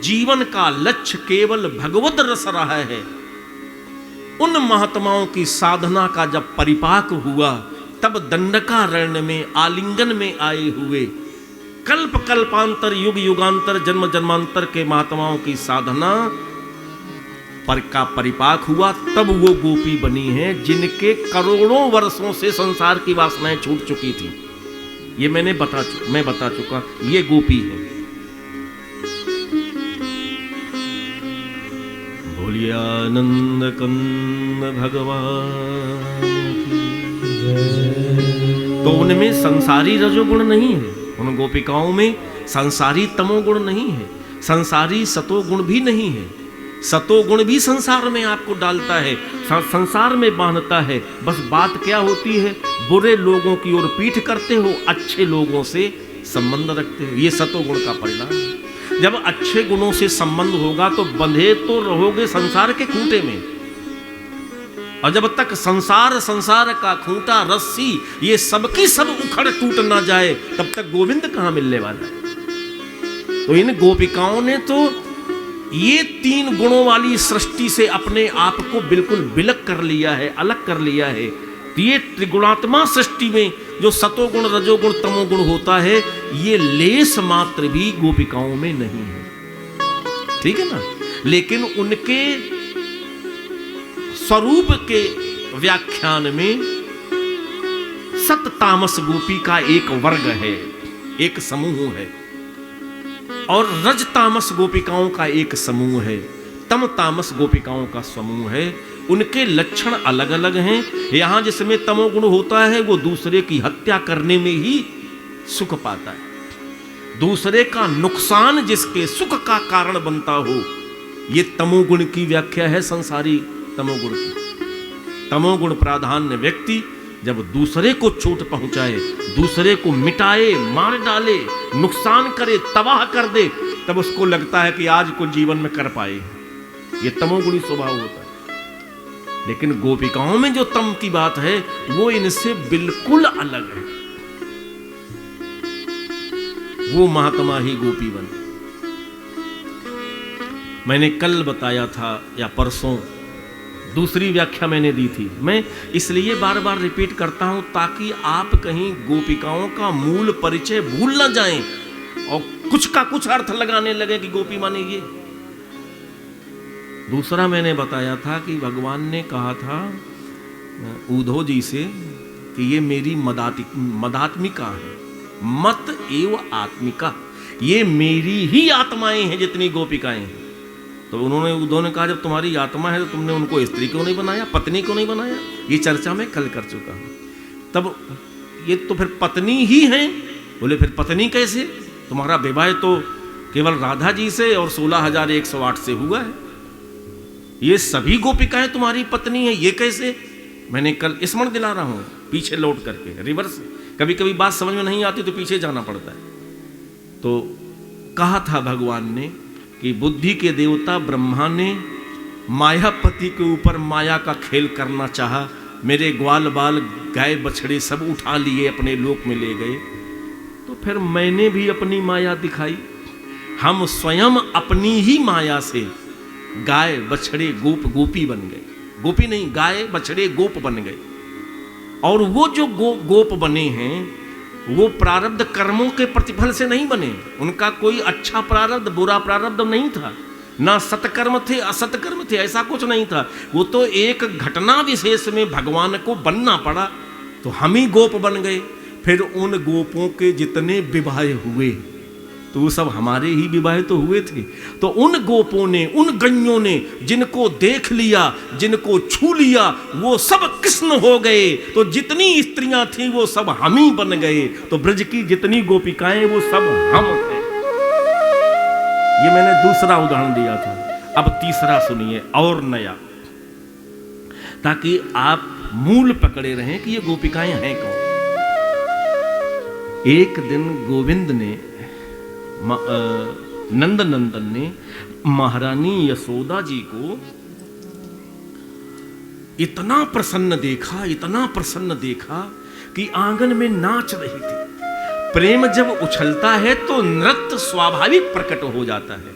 जीवन का लक्ष्य केवल भगवत रस रहा है, उन महात्माओं की साधना का जब परिपाक हुआ तब दंडकारण्य में आलिंगन में आए हुए कल्प कल्पांतर, युग युगांतर, जन्म जन्मांतर के महात्माओं की साधना पर का परिपाक हुआ, तब वो गोपी बनी है जिनके करोड़ों वर्षों से संसार की वासनाएं छूट चुकी थी। ये मैं बता चुका, ये गोपी है। बोलिए आनंद कंद भगवान की। तो उनमें संसारी रजोगुण नहीं है, उन गोपिकाओं में संसारी तमोगुण नहीं है, संसारी सतोगुण भी नहीं है। सतोगुण भी संसार में आपको डालता है, संसार में बांधता है। बस बात क्या होती है, बुरे लोगों की ओर पीठ करते हो, अच्छे लोगों से संबंध रखते हो। ये सतोगुण का परिणाम है। जब अच्छे गुणों से संबंध होगा तो बंधे तो रहोगे संसार के खूंटे में, और जब तक संसार का खूंटा, रस्सी, ये सबकी सब उखड़ टूट ना जाए, तब तक गोविंद कहां मिलने वाला है। तो इन गोपिकाओं ने तो ये तीन गुणों वाली सृष्टि से अपने आप को बिल्कुल विलग कर लिया है, अलग कर लिया है। तो ये त्रिगुणात्मा सृष्टि में जो सतोगुण, रजोगुण, तमोगुण होता है, ये लेस मात्र भी गोपिकाओं में नहीं है। ठीक है ना? लेकिन उनके स्वरूप के व्याख्यान में सत तामस गोपी का एक वर्ग है, एक समूह है, और रज तामस गोपिकाओं का एक समूह है, तम तामस गोपिकाओं का समूह है। उनके लक्षण अलग अलग हैं। यहां जिसमें तमोगुण होता है वो दूसरे की हत्या करने में ही सुख पाता है, दूसरे का नुकसान जिसके सुख का कारण बनता हो, ये तमोगुण की व्याख्या है संसारी तमोगुण की। तमोगुण प्राधान्य व्यक्ति जब दूसरे को चोट पहुंचाए, दूसरे को मिटाए, मार डाले, नुकसान करे, तबाह कर दे, तब उसको लगता है कि आज को जीवन में कर पाए। ये तमोगुणी स्वभाव होता है। लेकिन गोपिकाओं में जो तम की बात है वो इनसे बिल्कुल अलग है। वो महात्मा ही गोपी बन। मैंने कल बताया था या परसों, दूसरी व्याख्या मैंने दी थी। मैं इसलिए बार बार रिपीट करता हूं ताकि आप कहीं गोपिकाओं का मूल परिचय भूल ना जाएं और कुछ का कुछ अर्थ लगाने लगे कि गोपी माने ये। दूसरा मैंने बताया था कि भगवान ने कहा था उद्धव जी से कि ये मेरी मदात्मिका है, मत एव आत्मिका, ये मेरी ही आत्माएं हैं जितनी गोपिकाएं हैं। तो उद्धव ने कहा जब तुम्हारी आत्मा है तो तुमने उनको स्त्री क्यों नहीं बनाया, पत्नी क्यों नहीं बनाया? ये चर्चा मैं कल कर चुका हूं। तब ये तो फिर पत्नी ही हैं। बोले फिर पत्नी कैसे? तुम्हारा विवाह तो केवल राधा जी से और 16,108 से हुआ है, ये सभी गोपिकाएं तुम्हारी पत्नी है, ये कैसे? मैंने कल स्मरण दिला रहा हूं, पीछे लौट करके, रिवर्स। कभी कभी बात समझ में नहीं आती तो पीछे जाना पड़ता है। तो कहा था भगवान ने कि बुद्धि के देवता ब्रह्मा ने मायापति के ऊपर माया का खेल करना चाहा, मेरे ग्वाल बाल गाय बछड़े सब उठा लिए, अपने लोक में ले गए। तो फिर मैंने भी अपनी माया दिखाई। हम स्वयं अपनी ही माया से गाय बछड़े गोप गोपी बन गए। गोपी नहीं, गाय बछड़े गोप बन गए। और वो जो गोप बने हैं वो प्रारब्ध कर्मों के प्रतिफल से नहीं बने। उनका कोई अच्छा प्रारब्ध बुरा प्रारब्ध नहीं था, ना सत्कर्म थे असत्कर्म थे, ऐसा कुछ नहीं था। वो तो एक घटना विशेष में भगवान को बनना पड़ा तो हम ही गोप बन गए। फिर उन गोपों के जितने विवाह हुए तो वो सब हमारे ही विवाह तो हुए थे। तो उन गोपों ने, उन गैयों ने जिनको देख लिया, जिनको छू लिया, वो सब कृष्ण हो गए। तो जितनी स्त्रियां थी वो सब हम ही बन गए। तो ब्रज की जितनी गोपिकाएं वो सब हम थे। ये मैंने दूसरा उदाहरण दिया था। अब तीसरा सुनिए और नया, ताकि आप मूल पकड़े रहें कि ये गोपिकाएं हैं कौन। एक दिन गोविंद ने, नंद नंदन ने महारानी यशोदा जी को इतना प्रसन्न देखा, इतना प्रसन्न देखा कि आंगन में नाच रही थी। प्रेम जब उछलता है तो नृत्य स्वाभाविक प्रकट हो जाता है।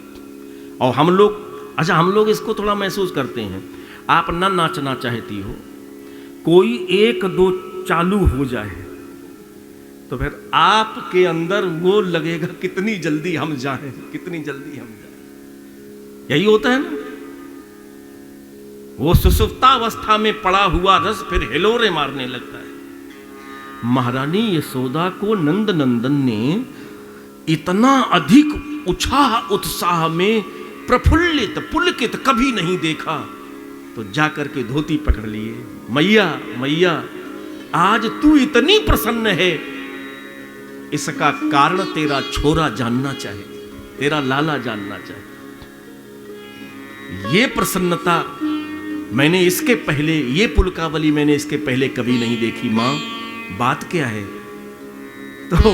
और हम लोग इसको थोड़ा महसूस करते हैं। आप ना नाचना चाहती हो, कोई एक दो चालू हो जाए तो फिर आपके अंदर वो लगेगा कितनी जल्दी हम जाएं, कितनी जल्दी हम जाएं। यही होता है ना। वो सुसुप्तावस्था में पड़ा हुआ रस फिर हिलोरे मारने लगता है। महारानी यशोदा को नंद नंदन ने इतना अधिक उत्साह उत्साह में प्रफुल्लित पुलकित कभी नहीं देखा। तो जाकर के धोती पकड़ लिए, मैया मैया आज तू इतनी प्रसन्न है, इसका कारण तेरा छोरा जानना चाहे, तेरा लाला जानना चाहे। ये प्रसन्नता मैंने इसके पहले, ये पुलकावली मैंने इसके पहले कभी नहीं देखी। मां बात क्या है? तो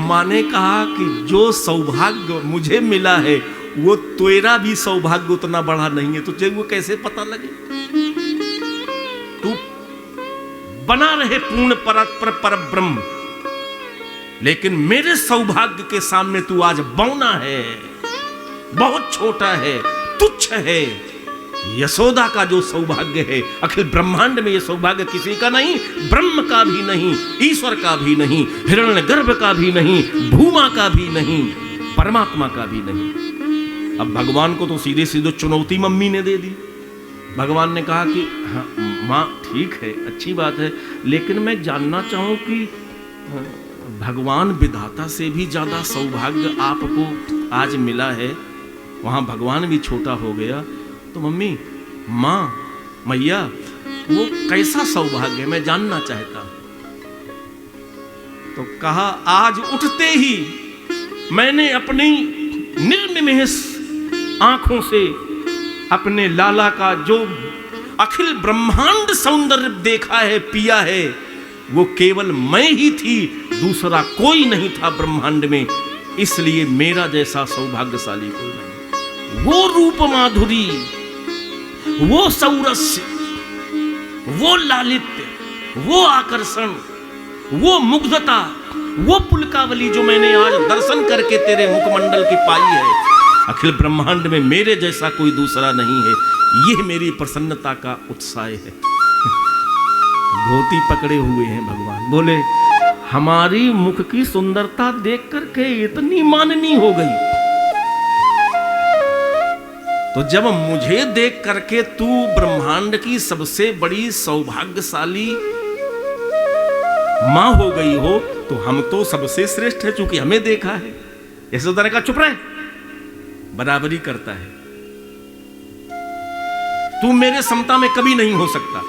मां ने कहा कि जो सौभाग्य मुझे मिला है वो तेरा भी सौभाग्य उतना बड़ा नहीं है, तुझे वो कैसे पता लगे? तू बना रहे पूर्ण पर ब्रह्म, लेकिन मेरे सौभाग्य के सामने तू आज बौना है, बहुत छोटा है, तुच्छ है। यशोदा का जो सौभाग्य है, अखिल ब्रह्मांड में ये सौभाग्य किसी का नहीं, ब्रह्म का भी नहीं, ईश्वर का भी नहीं, हिरण्यगर्भ का भी नहीं, भूमा का भी नहीं, परमात्मा का भी नहीं। अब भगवान को तो सीधे सीधे चुनौती मम्मी ने दे दी। भगवान ने कहा कि हाँ माँ ठीक है, अच्छी बात है, लेकिन मैं जानना चाहूं कि भगवान विधाता से भी ज्यादा सौभाग्य आपको आज मिला है, वहां भगवान भी छोटा हो गया, तो मम्मी माँ मैया वो कैसा सौभाग्य है, मैं जानना चाहता हूं। तो कहा आज उठते ही मैंने अपनी निर्निमेष आंखों से अपने लाला का जो अखिल ब्रह्मांड सौंदर्य देखा है, पिया है, वो केवल मैं ही थी, दूसरा कोई नहीं था ब्रह्मांड में, इसलिए मेरा जैसा सौभाग्यशाली कोई नहीं। वो रूप माधुरी, वो सौरस्य, वो लालित्य, वो आकर्षण, वो मुग्धता, वो पुलकावली जो मैंने आज दर्शन करके तेरे मुखमंडल की पाई है, अखिल ब्रह्मांड में मेरे जैसा कोई दूसरा नहीं है। यह मेरी प्रसन्नता का उत्साह है। धोती पकड़े हुए हैं भगवान, बोले हमारी मुख की सुंदरता देख करके इतनी माननी हो गई, तो जब मुझे देख करके तू ब्रह्मांड की सबसे बड़ी सौभाग्यशाली मां हो गई हो, तो हम तो सबसे श्रेष्ठ है, चूंकि हमें देखा है। यशोदा ने कहा चुप रहे, बराबरी करता है, तू मेरे समता में कभी नहीं हो सकता।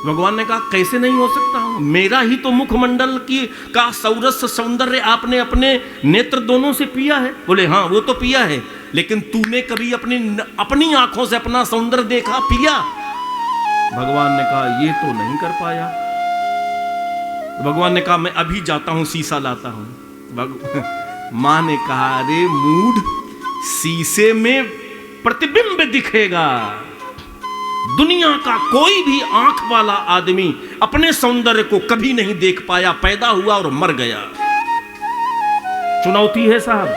भगवान ने कहा कैसे नहीं हो सकता हूं, मेरा ही तो मुखमंडल की का सौरस सौंदर्य आपने अपने नेत्र दोनों से पिया है। बोले हाँ वो तो पिया है, लेकिन तूने कभी अपनी आंखों से अपना सौंदर्य देखा, पिया? भगवान ने कहा ये तो नहीं कर पाया। भगवान ने कहा मैं अभी जाता हूं, शीशा लाता हूं। मां ने कहा अरे मूढ़, शीशे में प्रतिबिंब दिखेगा, दुनिया का कोई भी आंख वाला आदमी अपने सौंदर्य को कभी नहीं देख पाया, पैदा हुआ और मर गया। चुनौती है साहब,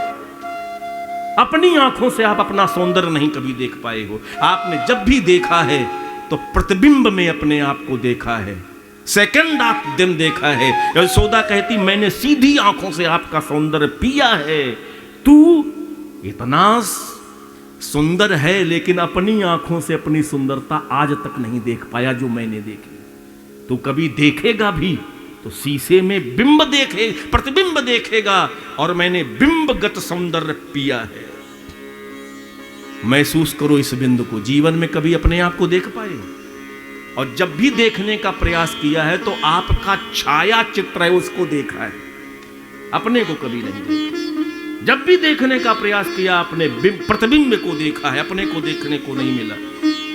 अपनी आंखों से आप अपना सौंदर्य नहीं कभी देख पाए हो। आपने जब भी देखा है तो प्रतिबिंब में अपने आप को देखा है, सेकंड आप दिन देखा है। यशोदा कहती मैंने सीधी आंखों से आपका सौंदर्य पिया है, तू इतना सुंदर है, लेकिन अपनी आंखों से अपनी सुंदरता आज तक नहीं देख पाया जो मैंने देखी। तू कभी देखेगा भी तो शीशे में बिंब देखे, प्रतिबिंब देखेगा, और मैंने बिंबगत सौंदर्य पिया है। महसूस करो इस बिंदु को, जीवन में कभी अपने आप को देख पाए? और जब भी देखने का प्रयास किया है तो आपका छाया चित्र है उसको देखा है, अपने को कभी नहीं देखा। जब भी देखने का प्रयास किया अपने प्रतिबिंब को देखा है, अपने को देखने को नहीं मिला।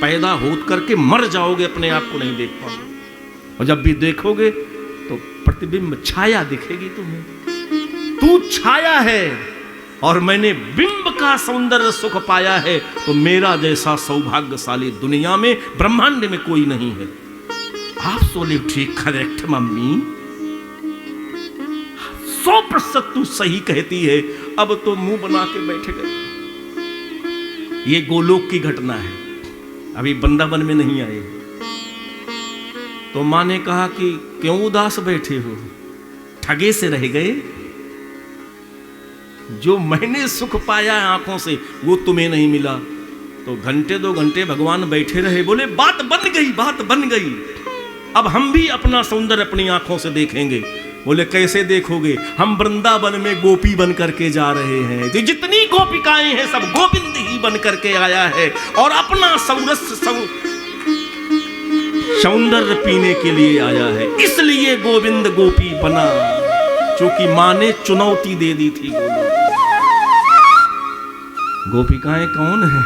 पैदा हो करके मर जाओगे, अपने आप को नहीं देख पाओगे, और जब भी देखोगे तो प्रतिबिंब छाया दिखेगी तुम्हें। तू छाया है और मैंने बिंब का सौंदर्य सुख पाया है, तो मेरा जैसा सौभाग्यशाली दुनिया में ब्रह्मांड में कोई नहीं है। एब्सोल्युटली करेक्ट मम्मी, 100% तू सही कहती है। अब तो मुंह बना के बैठ गए। ये गोलोक की घटना है, अभी वृंदावन में नहीं आए। तो मां ने कहा कि क्यों उदास बैठे हो, ठगे से रह गए? जो मैंने सुख पाया आंखों से वो तुम्हें नहीं मिला, तो घंटे 2 घंटे भगवान बैठे रहे, बोले बात बन गई, बात बन गई, अब हम भी अपना सौंदर्य अपनी आंखों से देखेंगे। बोले कैसे देखोगे, हम वृंदावन में गोपी बन करके जा रहे हैं, जो जितनी गोपिकाएं हैं सब गोविंद ही बन करके आया है और अपना सौंदर्य पीने के लिए आया है, इसलिए गोविंद गोपी बना, क्योंकि मां ने चुनौती दे दी थी। गोपिकाएं कौन है?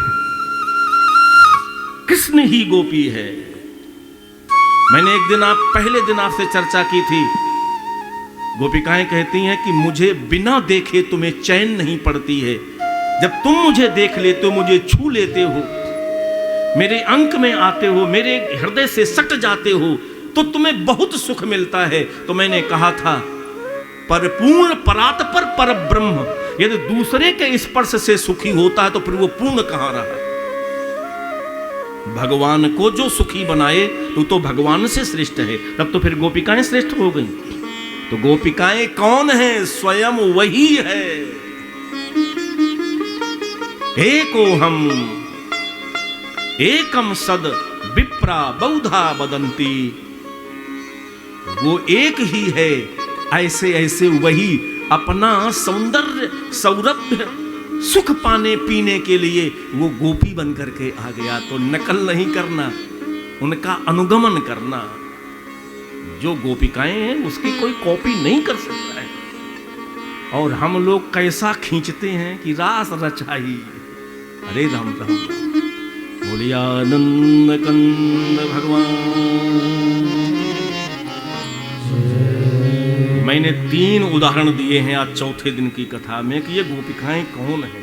कृष्ण ही गोपी है। मैंने एक दिन पहले दिन आपसे चर्चा की थी। गोपिकाएं कहती हैं कि मुझे बिना देखे तुम्हें चैन नहीं पड़ती है, जब तुम मुझे देख लेते हो, मुझे छू लेते हो, मेरे अंक में आते हो, मेरे हृदय से सट जाते हो, तो तुम्हें बहुत सुख मिलता है। तो मैंने कहा था परिपूर्ण परात्पर पर ब्रह्म यदि दूसरे के स्पर्श से सुखी होता है तो फिर वो पूर्ण कहां रहा? भगवान को जो सुखी बनाए तो भगवान से श्रेष्ठ है, तब तो फिर गोपिकाएं श्रेष्ठ हो गई। तो गोपिकाएं कौन है? स्वयं वही है। एको हम एकम सद विप्रा बहुधा बदंती, वो एक ही है, ऐसे ऐसे वही अपना सौंदर्य सौरभ्य सुख पाने पीने के लिए वो गोपी बन करके आ गया। तो नकल नहीं करना, उनका अनुगमन करना। जो गोपिकाएं हैं उसकी कोई कॉपी नहीं कर सकता है। और हम लोग कैसा खींचते हैं कि रास रचाई। अरे राम राम, बोलिए आनंद कंद भगवान। मैंने 3 उदाहरण दिए हैं आज चौथे दिन की कथा में कि ये गोपिकाएं कौन हैं।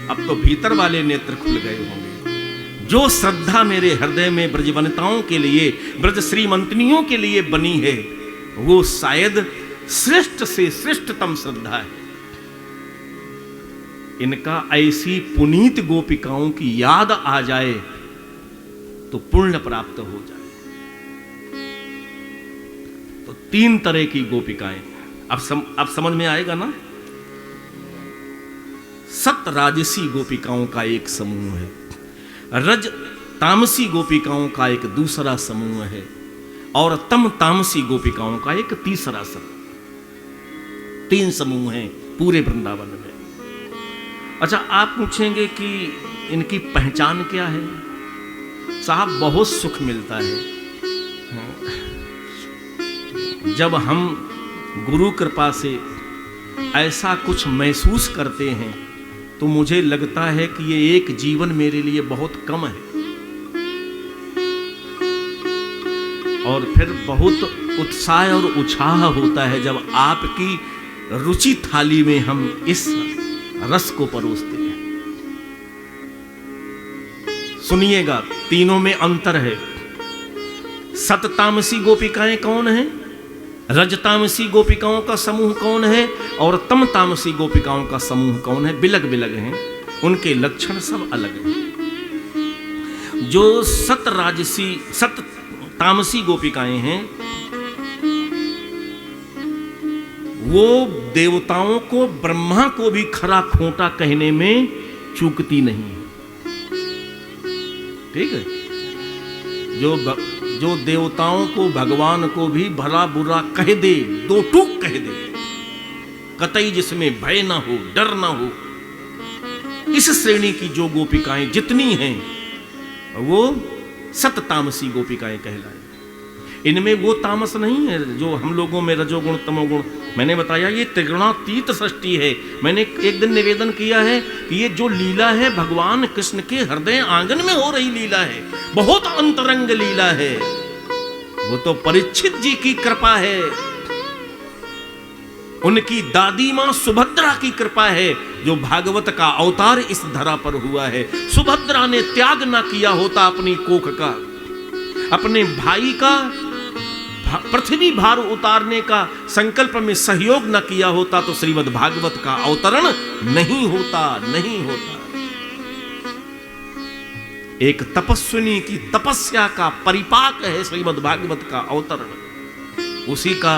अब तो भीतर वाले नेत्र खुल गए होंगे। जो श्रद्धा मेरे हृदय में ब्रजवनिताओं के लिए, ब्रज श्रीमंतनियों के लिए बनी है, वो शायद श्रेष्ठ से श्रेष्ठतम श्रद्धा है। इनका ऐसी पुनीत गोपिकाओं की याद आ जाए तो पुण्य प्राप्त हो जाए। तो 3 तरह की गोपिकाएं अब समझ में आएगा ना। सत राजसी गोपिकाओं का एक समूह है, रज तामसी गोपिकाओं का एक दूसरा समूह है, और तम तामसी गोपिकाओं का एक तीसरा समूह। 3 समूह हैं पूरे वृंदावन में। अच्छा, आप पूछेंगे कि इनकी पहचान क्या है? साहब, बहुत सुख मिलता है जब हम गुरु कृपा से ऐसा कुछ महसूस करते हैं, तो मुझे लगता है कि ये एक जीवन मेरे लिए बहुत कम है। और फिर बहुत उत्साह और उत्साह होता है जब आपकी रुचि थाली में हम इस रस को परोसते हैं। सुनिएगा, तीनों में अंतर है। सततामसी गोपिकाएं कौन है, रजतामसी गोपिकाओं का समूह कौन है, और तम तामसी गोपिकाओं का समूह कौन है, बिलग बिलग हैं। उनके लक्षण सब अलग हैं। जो सत तामसी गोपिकाएं हैं वो देवताओं को, ब्रह्मा को भी खरा खोटा कहने में चूकती नहीं है। ठीक है? जो देवताओं को, भगवान को भी भला बुरा कह दे, 2 टूक कह दे, कतई जिसमें भय ना हो, डर ना हो, इस श्रेणी की जो गोपिकाएं जितनी हैं वो सततामसी गोपिकाएं कहलाए। इनमें वो तामस नहीं है जो हम लोगों में रजोगुण तमोगुण। मैंने बताया ये त्रिगुणातीत सृष्टि है। मैंने एक दिन निवेदन किया है कि ये जो लीला है भगवान कृष्ण के हृदय आंगन में हो रही लीला है, बहुत अंतरंग लीला है। वो तो परीक्षित जी की कृपा है, उनकी दादी मां सुभद्रा की कृपा है, जो भागवत का अवतार इस धरा पर हुआ है। सुभद्रा ने त्याग ना किया होता अपनी कोख का, अपने भाई का पृथ्वी भार उतारने का संकल्प में सहयोग न किया होता तो श्रीमद् भागवत का अवतरण नहीं होता। एक तपस्विनी की तपस्या का परिपाक है श्रीमद् भागवत का अवतरण। उसी का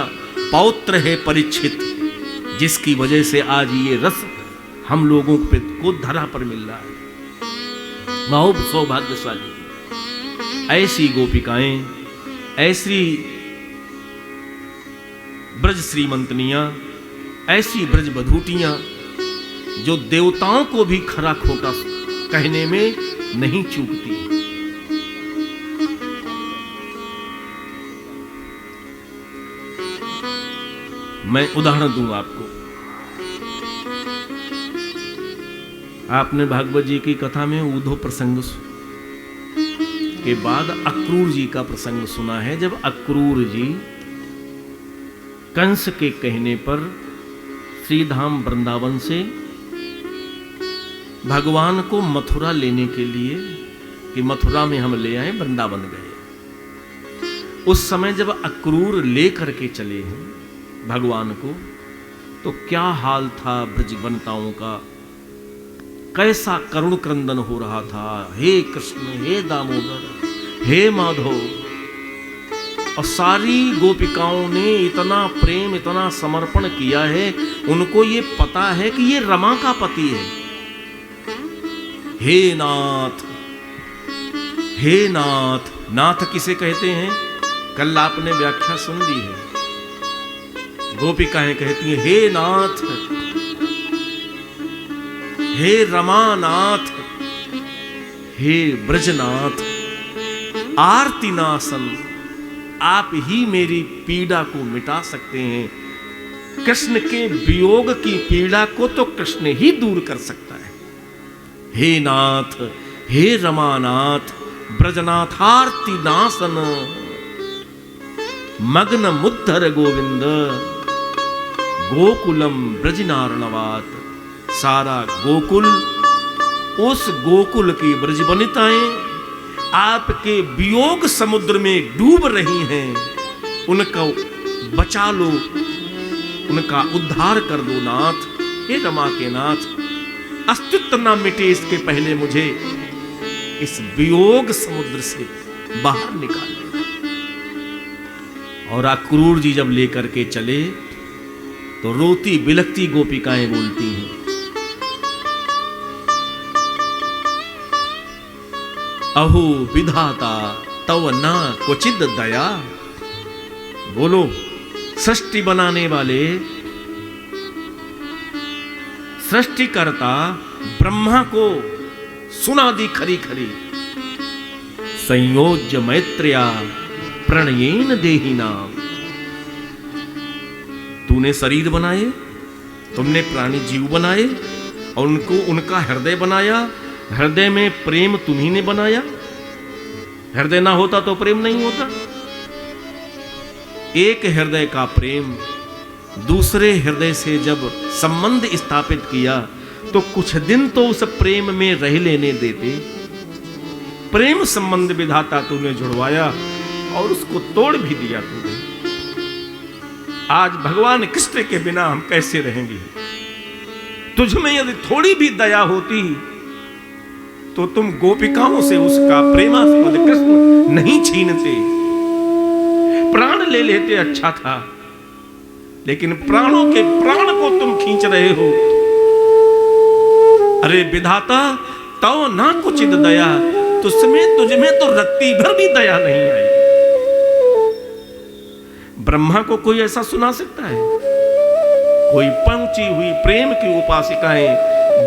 पौत्र है परीक्षित, जिसकी वजह से आज ये रस हम लोगों को धरा पर मिल रहा है। बहुत सौभाग्यशाली। ऐसी गोपिकाएं, ऐसी ब्रज श्रीमंतनियां, ऐसी ब्रज बधूटियां जो देवताओं को भी खरा खोटा कहने में नहीं चूकती। मैं उदाहरण दूं आपको। आपने भागवत जी की कथा में ऊधो प्रसंग के बाद अक्रूर जी का प्रसंग सुना है। जब अक्रूर जी कंस के कहने पर श्रीधाम वृंदावन से भगवान को मथुरा लेने के लिए कि मथुरा में हम ले आए, वृंदावन गए। उस समय जब अक्रूर ले करके चले हैं भगवान को, तो क्या हाल था ब्रजवनिताओं का, कैसा करुण क्रंदन हो रहा था। हे कृष्ण, हे दामोदर, हे माधव। और सारी गोपिकाओं ने इतना प्रेम, इतना समर्पण किया है। उनको ये पता है कि ये रमा का पति है। हे नाथ, हे नाथ। नाथ किसे कहते हैं? कल आपने व्याख्या सुन ली है। गोपिकाएं कहती हैं हे नाथ, हे रमानाथ, हे ब्रजनाथ, आर्तिनाशन, आप ही मेरी पीड़ा को मिटा सकते हैं। कृष्ण के वियोग की पीड़ा को तो कृष्ण ही दूर कर सकता है। हे नाथ, हे रमानाथ, ब्रजनाथार्तिनाशन, मग्न मुद्धर गोविंद, गोकुलम ब्रजनार्णवात। सारा गोकुल, उस गोकुल की ब्रजवनिताएं आपके वियोग समुद्र में डूब रही हैं। उनका बचा लो, उनका उद्धार कर दो नाथ। हे रमा के नाथ, अस्तित्व ना मिटे इसके पहले मुझे इस वियोग समुद्र से बाहर निकाल दो। और अक्रूर जी जब लेकर के चले तो रोती बिलखती गोपिकाएं बोलती हैं, अहो विधाता तव ना क्वचित दया। बोलो, सृष्टि बनाने वाले, सृष्टिकर्ता ब्रह्मा को सुना दी खरी खरी। संयोज्य मैत्र्या प्रणयेन देहिना। तूने शरीर बनाए, तुमने प्राणी जीव बनाए और उनको उनका हृदय बनाया। हृदय में प्रेम तुम्ही ने बनाया। हृदय ना होता तो प्रेम नहीं होता। एक हृदय का प्रेम दूसरे हृदय से जब संबंध स्थापित किया तो कुछ दिन तो उस प्रेम में रह लेने देते। प्रेम संबंध विधाता तूने जुड़वाया और उसको तोड़ भी दिया तूने। आज भगवान कृष्ण के बिना हम कैसे रहेंगे? तुझमें यदि थोड़ी भी दया होती तो तुम गोपिकाओं से उसका प्रेमास्पद कृष्ण नहीं छीनते, प्राण ले लेते, अच्छा था। लेकिन प्राणों के प्राण को तुम खींच रहे हो। अरे विधाता, तो ना कुछ दया, तुझमें तो रत्ती भर भी दया नहीं आई। ब्रह्मा को कोई ऐसा सुना सकता है? कोई पहुंची हुई प्रेम की उपासिकाएं,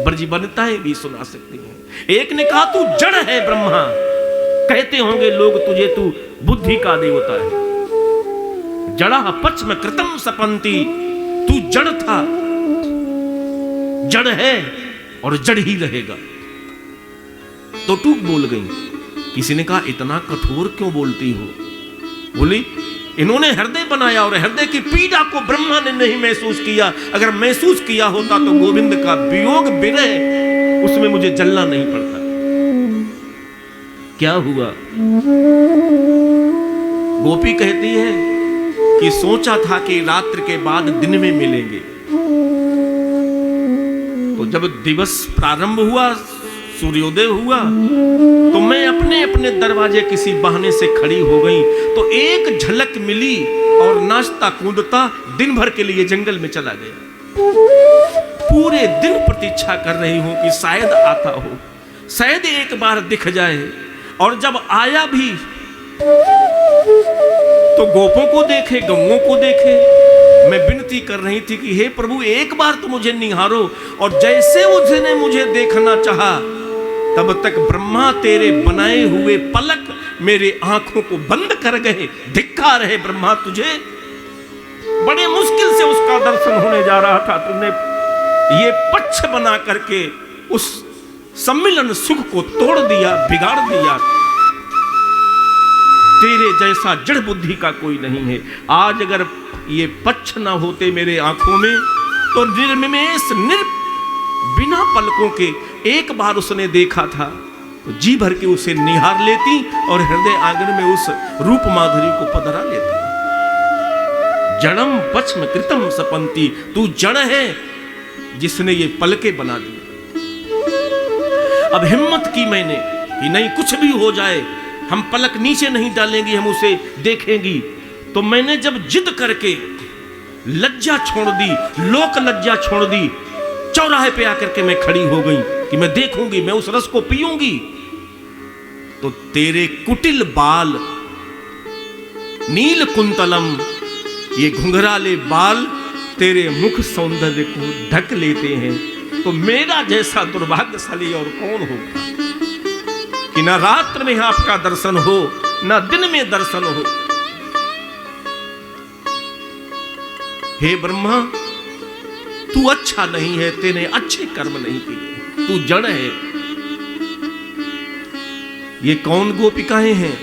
ब्रजवनिताएं भी सुना सकती हैं। एक ने कहा तू जड़ है ब्रह्मा। कहते होंगे लोग तुझे, तू बुद्धि का देवता है। जड़ा पच्म कृतम सपंती, तू जड़ था, जड़ है और जड़ ही रहेगा। तो तू बोल गई। किसी ने कहा इतना कठोर क्यों बोलती हो? बोली इन्होंने हृदय बनाया और हृदय की पीड़ा को ब्रह्मा ने नहीं महसूस किया। अगर महसूस किया होता तो गोविंद का वियोग विरह उसमें मुझे जलना नहीं पड़ता। क्या हुआ? गोपी कहती है कि सोचा था कि रात्रि के बाद दिन में मिलेंगे। तो जब दिवस प्रारंभ हुआ, सूर्योदय हुआ, तो मैं अपने अपने दरवाजे किसी बहाने से खड़ी हो गई तो एक झलक मिली और नाचता कूदता दिन भर के लिए जंगल में चला गया। पूरे दिन प्रतीक्षा कर रही हूं कि शायद आता हो, शायद एक बार दिख जाए। और जब आया भी तो गोपों को देखे, गौओं को देखे। मैं विनती कर रही थी कि हे प्रभु एक बार तो मुझे निहारो। और जैसे उसने मुझे देखना चाहा, तब तक ब्रह्मा तेरे बनाए हुए पलक मेरे आंखों को बंद कर गए। धिक्कार है ब्रह्मा तुझे, बड़े मुश्किल से उसका दर्शन होने जा रहा था, तुमने ये पक्ष बना करके उस सम्मिलन सुख को तोड़ दिया, बिगाड़ दिया। तेरे जैसा जड़ बुद्धि का कोई नहीं है। आज अगर ये पक्ष ना होते मेरे आंखों में, तो निर्निमेष बिना पलकों के एक बार उसने देखा था तो जी भर के उसे निहार लेती और हृदय आंगन में उस रूप माधुरी को पधरा लेती। जड़म पश्म कृतम सपंती, तू जड़ है जिसने ये पलके बना दी। अब हिम्मत की मैंने कि नहीं कुछ भी हो जाए, हम पलक नीचे नहीं डालेंगे, हम उसे देखेंगी। तो मैंने जब जिद करके लज्जा छोड़ दी, लोक लज्जा छोड़ दी, चौराहे पे आकर के मैं खड़ी हो गई कि मैं देखूंगी, मैं उस रस को पीऊंगी। तो तेरे कुटिल बाल नील कुंतलम, ये घुंघराले बाल तेरे मुख सौंदर्य को ढक लेते हैं। तो मेरा जैसा दुर्भाग्यशाली और कौन होगा कि ना रात्र में आपका दर्शन हो, ना दिन में दर्शन हो। हे ब्रह्मा, तू अच्छा नहीं है, तेने अच्छे कर्म नहीं किए, तू जड़ है। ये कौन गोपिकाएं हैं?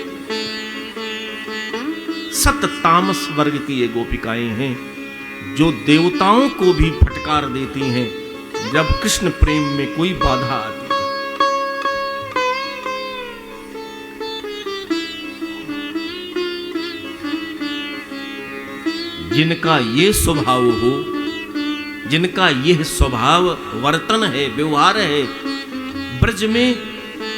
सत तामस वर्ग की ये गोपिकाएं हैं जो देवताओं को भी फटकार देती हैं जब कृष्ण प्रेम में कोई बाधा आती है। जिनका ये स्वभाव हो, जिनका यह स्वभाव वर्तन है, व्यवहार है, ब्रज में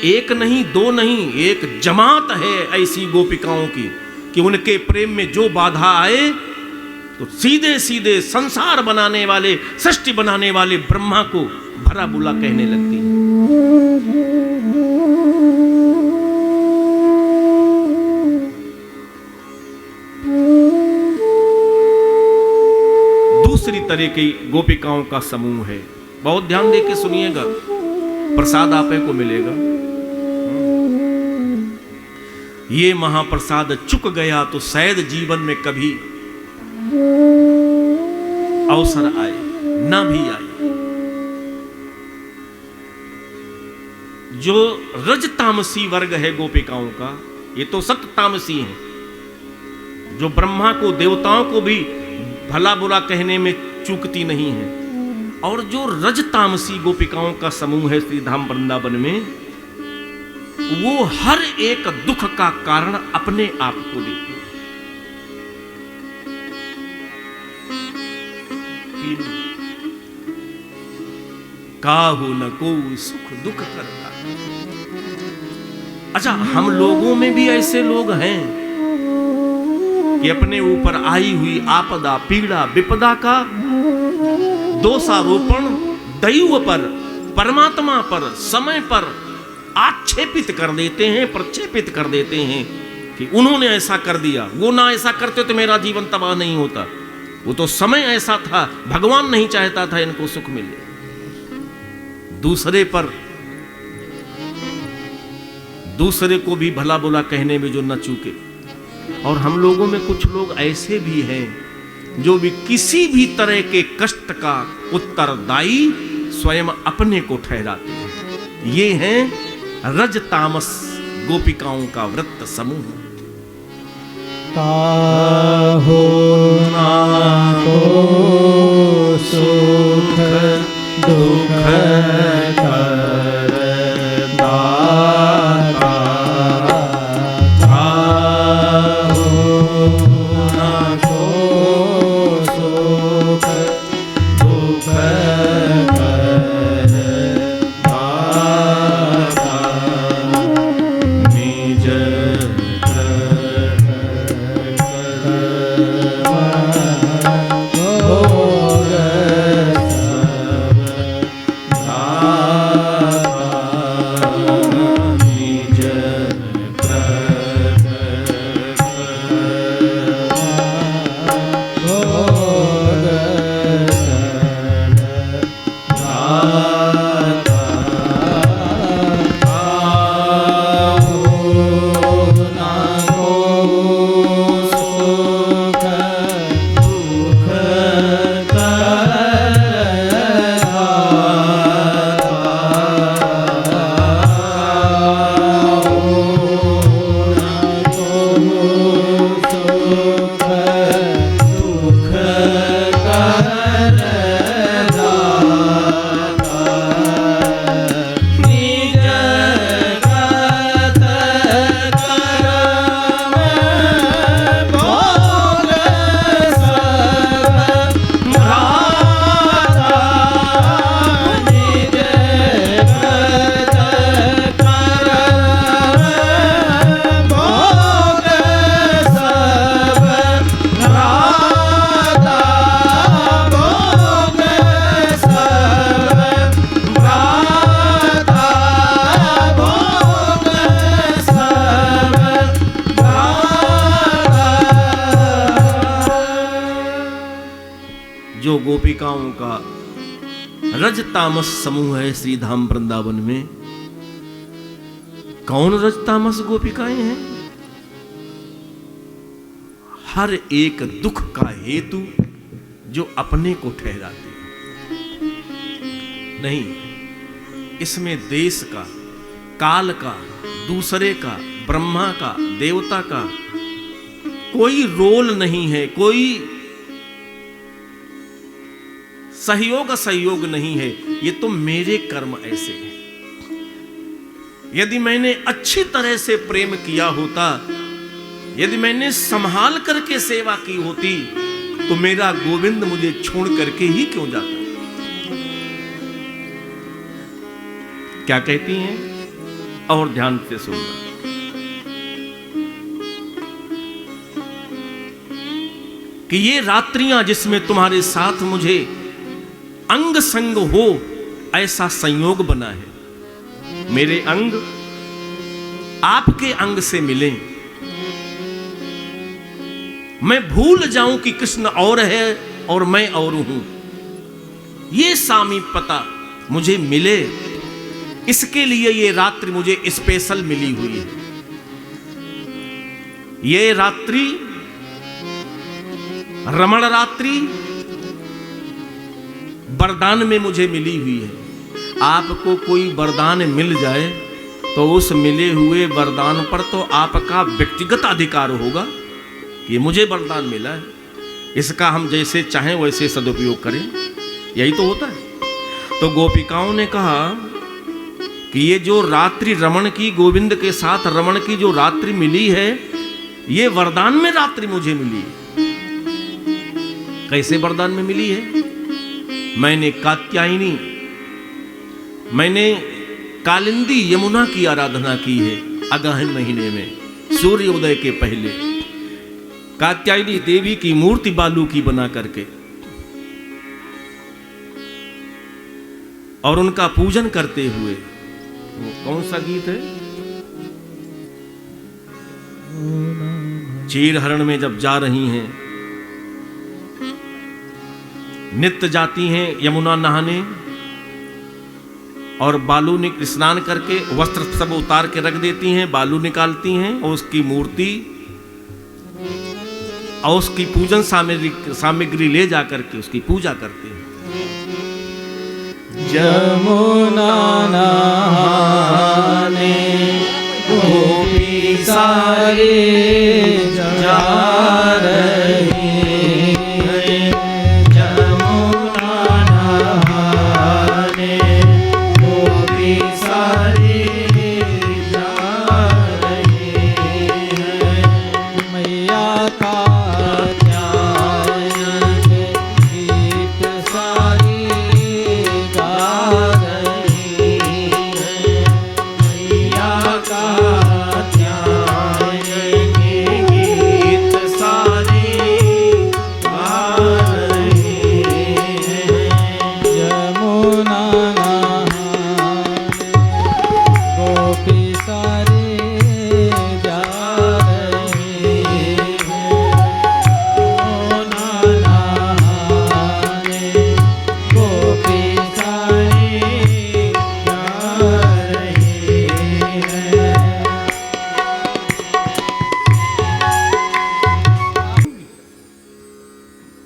एक नहीं दो नहीं, एक जमात है ऐसी गोपिकाओं की कि उनके प्रेम में जो बाधा आए तो सीधे सीधे संसार बनाने वाले, सृष्टि बनाने वाले ब्रह्मा को भला बुरा कहने लगती है। दूसरी तरह की गोपिकाओं का समूह है, बहुत ध्यान दे के सुनिएगा, प्रसाद आपे को मिलेगा। ये महाप्रसाद चुक गया तो शायद जीवन में कभी अवसर आए, ना भी आए। जो रजतामसी वर्ग है गोपिकाओं का, ये तो सत्तामसी है, जो ब्रह्मा को देवताओं को भी भला बुरा कहने में चूकती नहीं है। और जो रजतामसी गोपिकाओं का समूह है श्री धाम वृंदावन में, वो हर एक दुख का कारण अपने आप को देती है। काहू न को सुख दुख करता। अच्छा, हम लोगों में भी ऐसे लोग हैं कि अपने ऊपर आई हुई आपदा, पीड़ा, विपदा का दोषारोपण दैव पर, परमात्मा पर, समय पर आक्षेपित कर देते हैं, प्रक्षेपित कर देते हैं कि उन्होंने ऐसा कर दिया, वो ना ऐसा करते तो मेरा जीवन तबाह नहीं होता, वो तो समय ऐसा था, भगवान नहीं चाहता था इनको सुख मिले। दूसरे पर, दूसरे को भी भला बुरा कहने में जो न चूके। और हम लोगों में कुछ लोग ऐसे भी हैं जो भी किसी भी तरह के कष्ट का उत्तरदायी स्वयं अपने को ठहराते हैं। ये हैं रज तामस गोपिकाओं का वृत्त समूह। काहो ना को सुख दुख गोपिकाओं का रज तामस समूह है श्री धाम वृंदावन में। कौन रज तामस गोपिकाएं हैं? हर एक दुख का हेतु जो अपने को ठहराते नहीं, इसमें देश का, काल का, दूसरे का, ब्रह्मा का, देवता का कोई रोल नहीं है, कोई सहयोग नहीं है। ये तो मेरे कर्म ऐसे हैं। यदि मैंने अच्छी तरह से प्रेम किया होता, यदि मैंने संभाल करके सेवा की होती, तो मेरा गोविंद मुझे छोड़ करके ही क्यों जाता? क्या कहती हैं? और ध्यान से सुनना। कि ये रात्रियां जिसमें तुम्हारे साथ मुझे अंग संग हो, ऐसा संयोग बना है। मेरे अंग आपके अंग से मिलें, मैं भूल जाऊं कि कृष्ण और है और मैं और हूं। ये सामीप्यता मुझे मिले, इसके लिए ये रात्रि मुझे स्पेशल मिली हुई है। ये रात्रि रमण रात्रि वरदान में मुझे मिली हुई है। आपको कोई वरदान मिल जाए तो उस मिले हुए वरदान पर तो आपका व्यक्तिगत अधिकार होगा कि मुझे वरदान मिला है, इसका हम जैसे चाहें वैसे सदुपयोग करें। यही तो होता है। तो गोपिकाओं ने कहा कि ये जो रात्रि रमण की, गोविंद के साथ रमण की जो रात्रि मिली है, ये वरदान में रात्रि मुझे मिली है। कैसे वरदान में मिली है? मैंने कात्यायनी, मैंने कालिंदी यमुना की आराधना की है अगहन महीने में, सूर्योदय के पहले। कात्यायनी देवी की मूर्ति बालू की बना करके और उनका पूजन करते हुए। वो कौन सा गीत है? चीरहरण में जब जा रही हैं, नित्य जाती हैं यमुना नहाने और बालू स्नान करके वस्त्र सब उतार के रख देती हैं, बालू निकालती हैं और उसकी मूर्ति और उसकी पूजन सामग्री ले जाकर के उसकी पूजा करते हैं। यमुना नहाने गोपी सारे जा रही हैं। यमुना नहाने गोपी सारे जा रही हैं। मैया का गीत सारी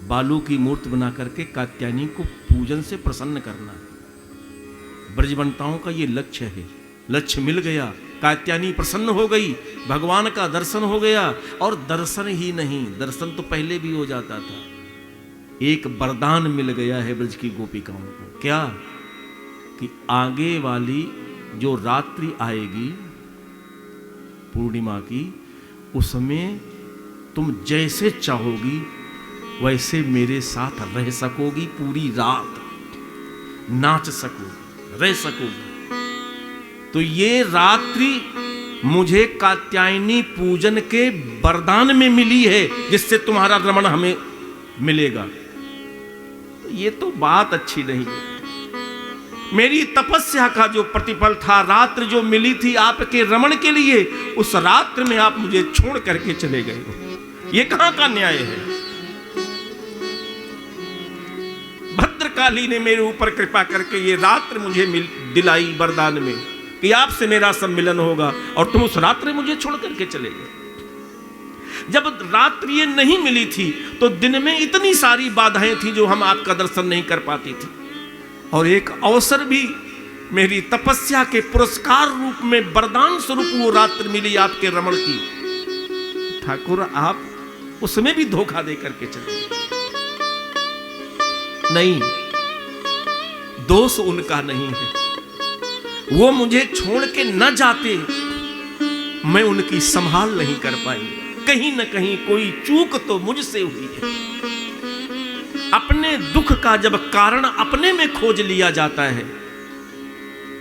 बालू की मूर्ति बना करके कात्यायनी को पूजन से प्रसन्न करना। ब्रजवंताओं का ये लक्ष्य है। लक्ष्य मिल गया, कात्यायनी प्रसन्न हो गई, भगवान का दर्शन हो गया। और दर्शन ही नहीं, दर्शन तो पहले भी हो जाता था, एक वरदान मिल गया है ब्रज की गोपिकाओं को। क्या? कि आगे वाली जो रात्रि आएगी पूर्णिमा की, उसमें तुम जैसे चाहोगी वैसे मेरे साथ रह सकोगी, पूरी रात नाच सकोगी, रह सकोगी। तो ये रात्रि मुझे कात्यायनी पूजन के वरदान में मिली है, जिससे तुम्हारा रमण हमें मिलेगा। तो ये तो बात अच्छी नहीं है। मेरी तपस्या का जो प्रतिफल था, रात्रि जो मिली थी आपके रमण के लिए, उस रात्रि में आप मुझे छोड़ करके चले गए हो। ये कहां का न्याय है? काली ने मेरे ऊपर कृपा करके ये रात्रि मुझे दिलाई वरदान में कि आपसे मेरा सम्मिलन होगा, और तुम उस रात्रि मुझे छोड़ करके चले गए। जब रात्रि ये नहीं मिली थी तो दिन में इतनी सारी बाधाएं थी जो हम आपका दर्शन नहीं कर पाती थी, और एक अवसर भी मेरी तपस्या के पुरस्कार रूप में वरदान स्वरूप वो रात्रि मिली आपके रमण की। ठाकुर आप उसमें भी धोखा दे करके चले। नहीं, दोष उनका नहीं है, वो मुझे छोड़ के न जाते, मैं उनकी संभाल नहीं कर पाई। कहीं न कहीं कोई चूक तो मुझसे हुई है। अपने दुख का जब कारण अपने में खोज लिया जाता है,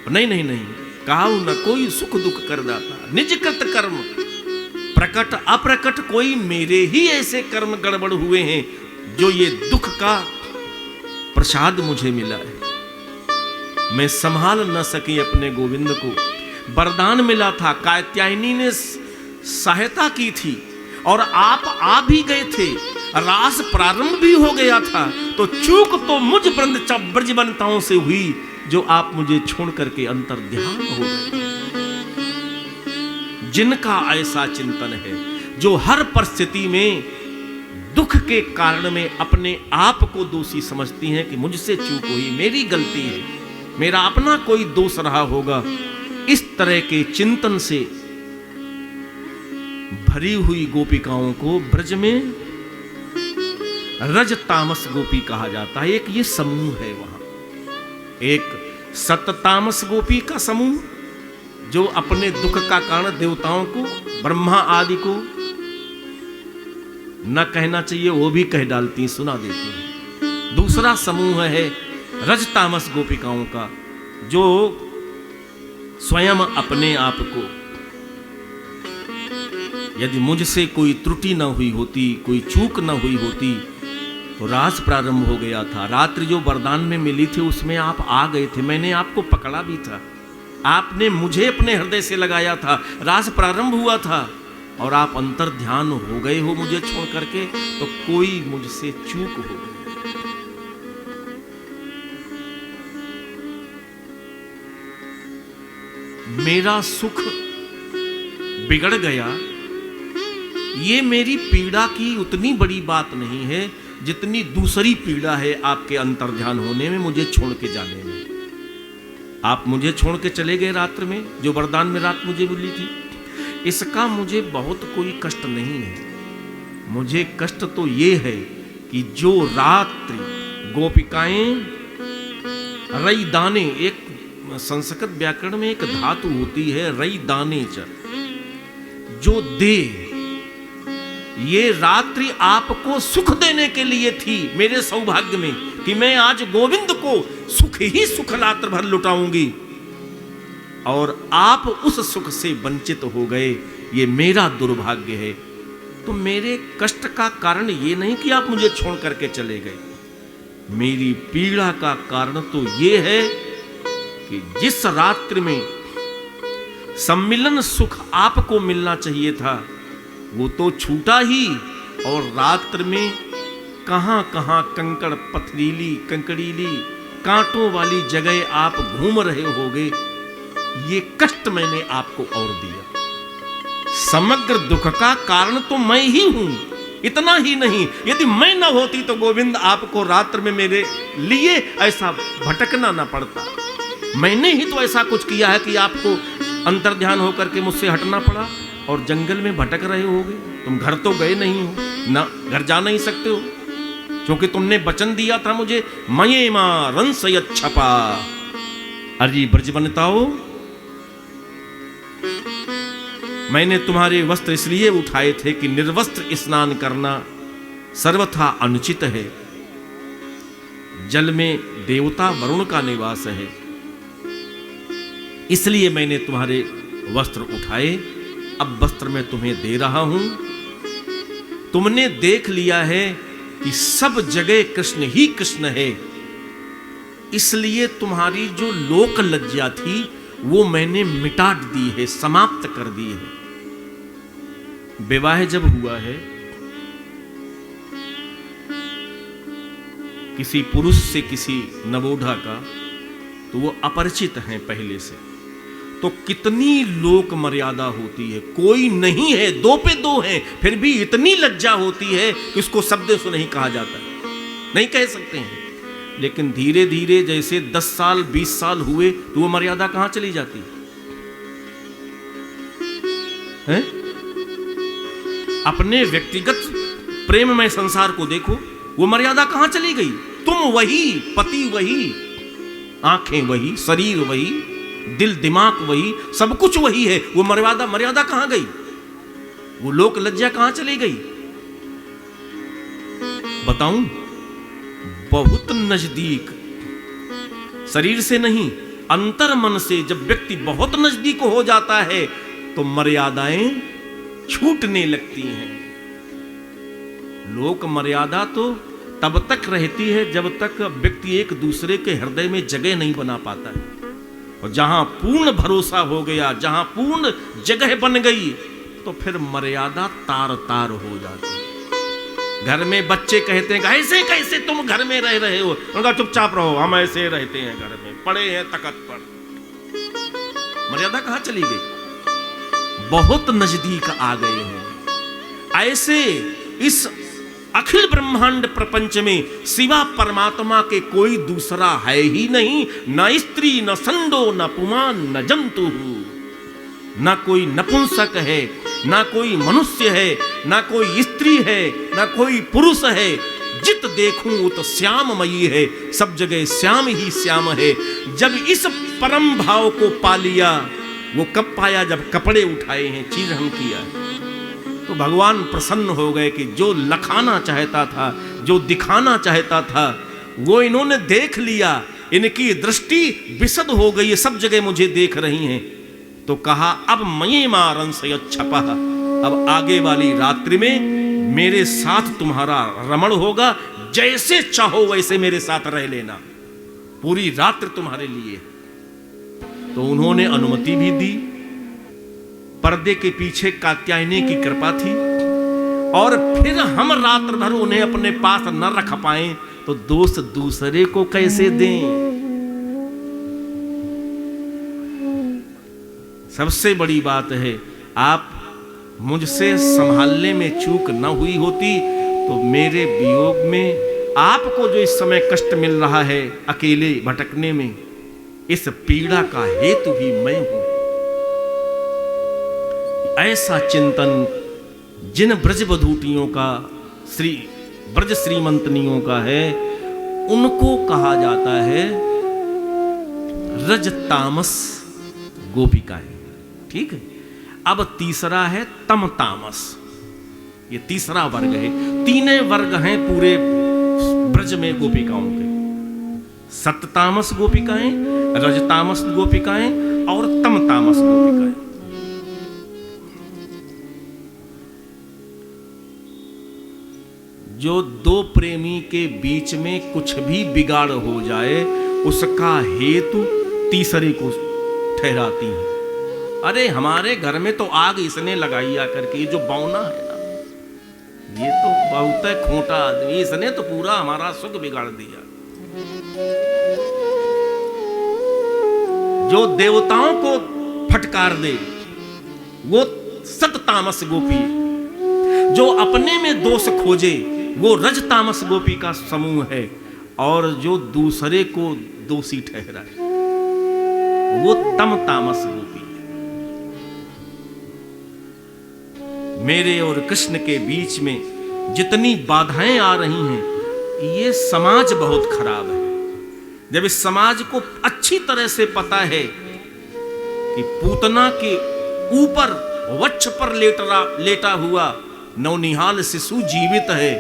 नहीं नहीं नहीं, काहू न कोई सुख दुख कर दाता, निज कृत कर्म प्रकट अप्रकट, कोई मेरे ही ऐसे कर्म गड़बड़ हुए हैं जो ये दुख का प्रसाद मुझे मिला है। मैं संभाल न सकी अपने गोविंद को। वरदान मिला था, कात्यायनी ने सहायता की थी, और आप आ भी गए थे, रास प्रारंभ भी हो गया था, तो चूक तो मुझ ब्रजवनिताओं से हुई जो आप मुझे छोड़ करके अंतर्ध्यान हो गए। जिनका ऐसा चिंतन है, जो हर परिस्थिति में दुख के कारण में अपने आप को दोषी समझती हैं कि मुझसे चूक हुई, मेरी गलती है, मेरा अपना कोई दोष रहा होगा, इस तरह के चिंतन से भरी हुई गोपिकाओं को ब्रज में रज तामस गोपी कहा जाता है। एक ये समूह है वहां, एक सत तामस गोपी का समूह जो अपने दुख का कारण देवताओं को, ब्रह्मा आदि को न कहना चाहिए वो भी कह डालती, सुना देती हैं। दूसरा समूह है रज तामस गोपिकाओं का, जो स्वयं अपने आप को, यदि मुझसे कोई त्रुटि न हुई होती, कोई चूक न हुई होती, तो रास प्रारंभ हो गया था। रात्रि जो वरदान में मिली थी उसमें आप आ गए थे, मैंने आपको पकड़ा भी था, आपने मुझे अपने हृदय से लगाया था, रास प्रारंभ हुआ था, और आप अंतर ध्यान हो गए हो मुझे छोड़ करके, तो कोई मुझसे चूक हो गई। मेरा सुख बिगड़ गया, ये मेरी पीड़ा की उतनी बड़ी बात नहीं है जितनी दूसरी पीड़ा है आपके अंतर्ध्यान होने में, मुझे छोड़ के जाने में। आप मुझे छोड़ के चले गए रात्र में, जो वरदान में रात मुझे मिली थी, इसका मुझे बहुत कोई कष्ट नहीं है। मुझे कष्ट तो ये है कि जो रात्रि गोपिकाएं रई दाने, एक संस्कृत व्याकरण में एक धातु होती है रई दाने च, जो दे, ये रात्रि आपको सुख देने के लिए थी, मेरे सौभाग्य में कि मैं आज गोविंद को सुख ही सुख रात्र भर लुटाऊंगी, और आप उस सुख से वंचित हो गए, ये मेरा दुर्भाग्य है। तो मेरे कष्ट का कारण ये नहीं कि आप मुझे छोड़ करके चले गए, मेरी पीड़ा का कारण तो ये है कि जिस रात्रि में सम्मिलन सुख आपको मिलना चाहिए था वो तो छूटा ही, और रात्रि में कहां कहां कंकड़ पथरीली कंकड़ीली कांटों वाली जगह आप घूम रहे होगे, ये कष्ट मैंने आपको और दिया। समग्र दुख का कारण तो मैं ही हूं। इतना ही नहीं, यदि मैं न होती तो गोविंद आपको रात्र में मेरे लिए ऐसा भटकना न पड़ता। मैंने ही तो ऐसा कुछ किया है कि आपको अंतर्ध्यान होकर के मुझसे हटना पड़ा और जंगल में भटक रहे होगे। तुम घर तो गए नहीं हो ना, घर जा नहीं सकते हो, क्योंकि तुमने वचन दिया था मुझे, मये मां रंसयत छपा। अरे ब्रजवनिताओं, मैंने तुम्हारे वस्त्र इसलिए उठाए थे कि निर्वस्त्र स्नान करना सर्वथा अनुचित है। जल में देवता वरुण का निवास है, इसलिए मैंने तुम्हारे वस्त्र उठाए। अब वस्त्र मैं तुम्हें दे रहा हूं। तुमने देख लिया है कि सब जगह कृष्ण ही कृष्ण है, इसलिए तुम्हारी जो लोक लज्जा थी वो मैंने मिटा दी है, समाप्त कर दी है। विवाह जब हुआ है किसी पुरुष से किसी नवोढ़ा का, तो वो अपरिचित हैं पहले से, तो कितनी लोक मर्यादा होती है। कोई नहीं है, दो पे दो हैं, फिर भी इतनी लज्जा होती है कि उसको शब्द से नहीं कहा जाता है, नहीं कह सकते हैं। लेकिन धीरे धीरे जैसे 10 साल 20 साल हुए तो वो मर्यादा कहां चली जाती है? अपने व्यक्तिगत प्रेममय संसार को देखो, वो मर्यादा कहां चली गई? तुम वही, पति वही, आंखें वही, शरीर वही, दिल दिमाग वही, सब कुछ वही है। वो मर्यादा कहां गई? वो लोक लज्जा कहां चली गई? बताऊं? बहुत नजदीक, शरीर से नहीं, अंतर मन से जब व्यक्ति बहुत नजदीक हो जाता है तो मर्यादाएं छूटने लगती हैं। लोक मर्यादा तो तब तक रहती है जब तक व्यक्ति एक दूसरे के हृदय में जगह नहीं बना पाता है। और जहां पूर्ण भरोसा हो गया, जहां पूर्ण जगह बन गई, तो फिर मर्यादा तार तार हो जाती है। घर में बच्चे कहते हैं ऐसे कैसे तुम घर में रह रहे हो? उनका चुपचाप रहो, हम ऐसे रहते हैं, घर में पड़े हैं तख्त पर। मर्यादा कहां चली गई? बहुत नजदीक आ गए हैं। ऐसे इस अखिल ब्रह्मांड प्रपंच में सिवा परमात्मा के कोई दूसरा है ही नहीं। न स्त्री, न संडो, न पुमान, न जंतु, न कोई नपुंसक है, ना कोई मनुष्य है, ना कोई स्त्री है, ना कोई पुरुष है। जित देखूं उत श्याममयी है, सब जगह श्याम ही श्याम है। जब इस परम भाव को पा लिया, वो कब पाया? जब कपड़े उठाए हैं, चीरहन किया है, तो भगवान प्रसन्न हो गए कि जो लखाना चाहता था, जो दिखाना चाहता था, वो इन्होंने देख लिया। इनकी दृष्टि विशद हो गई है, सब जगह मुझे देख रही हैं। तो कहा अब मये मारन से छपा, अब आगे वाली रात्रि में मेरे साथ तुम्हारा रमण होगा, जैसे चाहो वैसे मेरे साथ रह लेना, पूरी रात्रि तुम्हारे लिए। तो उन्होंने अनुमति भी दी। पर्दे के पीछे कात्यायनी की कृपा थी। और फिर हम रात्र भर उन्हें अपने पास न रख पाए तो दोस्त दूसरे को कैसे दें? सबसे बड़ी बात है, आप मुझसे संभालने में चूक न हुई होती तो मेरे वियोग में आपको जो इस समय कष्ट मिल रहा है अकेले भटकने में, इस पीड़ा का हेतु भी मैं हूं। ऐसा चिंतन जिन ब्रजवधूटियों का, श्री ब्रज श्रीमंतनियों का है, उनको कहा जाता है रज तामस गोपिकाएं। ठीक है। अब तीसरा है तम तामस, ये तीसरा वर्ग है। तीने वर्ग हैं पूरे ब्रज में गोपिकाओं के, सत तामस गोपिकाएं, रज तामस गोपिकाएं और तम तामस गोपिकाएं। जो दो प्रेमी के बीच में कुछ भी बिगाड़ हो जाए, उसका हेतु तीसरे को ठहराती हैं। अरे हमारे घर में तो आग इसने लगाई आकर के, ये जो बौना है ना, ये तो बहुत खोटा आदमी, इसने तो पूरा हमारा सुख बिगाड़ दिया। जो देवताओं को फटकार दे वो सत तामस गोपी, जो अपने में दोष खोजे वो रज तामस गोपी का समूह है, और जो दूसरे को दोषी ठहराए वो तम तामस गोपी। मेरे और कृष्ण के बीच में जितनी बाधाएं आ रही हैं, ये समाज बहुत खराब है। जब इस समाज को अच्छी तरह से पता है कि पूतना के ऊपर वक्ष पर लेटा हुआ नवनिहाल शिशु जीवित है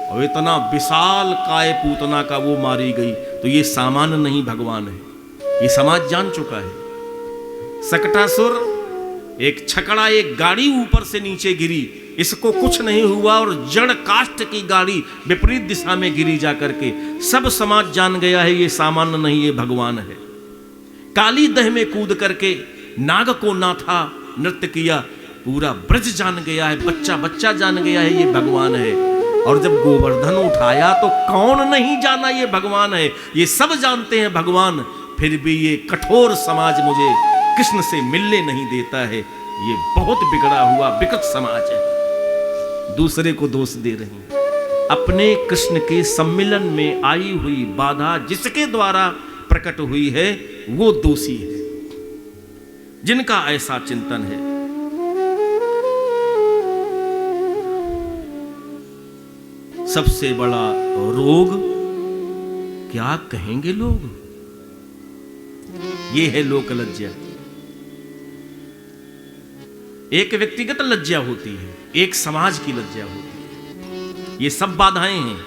और इतना विशाल काय पूतना का वो मारी गई, तो ये सामान्य नहीं भगवान है, ये समाज जान चुका है। सकटासुर एक छकड़ा, एक गाड़ी ऊपर से नीचे गिरी, इसको कुछ नहीं हुआ, और जड़ काष्ठ की गाड़ी विपरीत दिशा में गिरी जाकर के सब समाज जान गया है ये सामान्य नहीं, ये भगवान है। काली दह में कूद करके नाग को नाथा, नृत्य किया, पूरा ब्रज जान गया है, बच्चा बच्चा जान गया है ये भगवान है। और जब गोवर्धन उठाया तो कौन नहीं जाना ये भगवान है, ये सब जानते हैं भगवान, फिर भी ये कठोर समाज मुझे कृष्ण से मिलने नहीं देता है, ये बहुत बिगड़ा हुआ विकृत समाज है। दूसरे को दोष दे रही हैं। अपने कृष्ण के सम्मिलन में आई हुई बाधा जिसके द्वारा प्रकट हुई है वो दोषी है। जिनका ऐसा चिंतन है, सबसे बड़ा रोग क्या कहेंगे लोग, ये है लोक लज्जा। एक व्यक्तिगत लज्जा होती है, एक समाज की लज्जा होती है, ये सब बाधाएं हैं।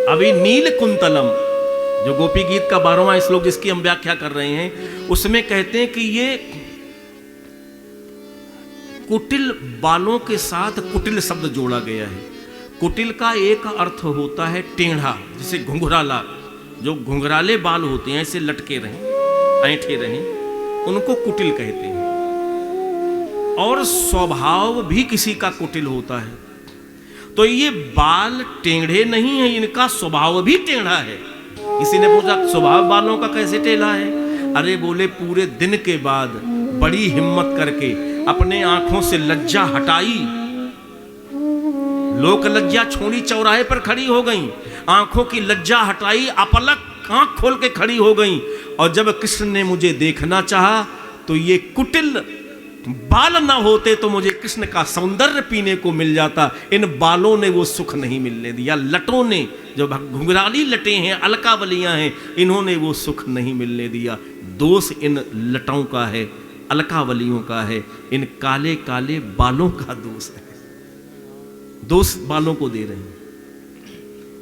अभी नील कुंतलम जो गोपी गीत का 12वां श्लोक जिसकी हम व्याख्या कर रहे हैं, उसमें कहते हैं कि ये कुटिल बालों के साथ कुटिल शब्द जोड़ा गया है। कुटिल का एक अर्थ होता है टेढ़ा, जैसे घुंघराला, जो घुंघराले बाल होते हैं ऐसे लटके रहें, ऐंठे रहें, उनको कुटिल कहते हैं। और स्वभाव भी किसी का कुटिल होता है, तो ये बाल टेढ़े नहीं है, इनका स्वभाव भी टेढ़ा है। किसी ने पूछा स्वभाव बालों का कैसे टेढ़ा है? अरे बोले पूरे दिन के बाद बड़ी हिम्मत करके अपने आंखों से लज्जा हटाई, लोक लज्जा छोड़ी चौराहे पर खड़ी हो गई, आंखों की लज्जा हटाई, अपलक आंख खोल के खड़ी हो गई, और जब कृष्ण ने मुझे देखना चाहा तो ये कुटिल बाल ना होते तो मुझे कृष्ण का सौंदर्य पीने को मिल जाता। इन बालों ने वो सुख नहीं मिलने दिया, लटों ने, जो घुंघराली लटे हैं, अलकावलियां हैं, इन्होंने वो सुख नहीं मिलने दिया। दोष इन लटों का है, अलकावलियों का है, इन काले काले बालों का दोष है। दोष बालों को दे रही हैं।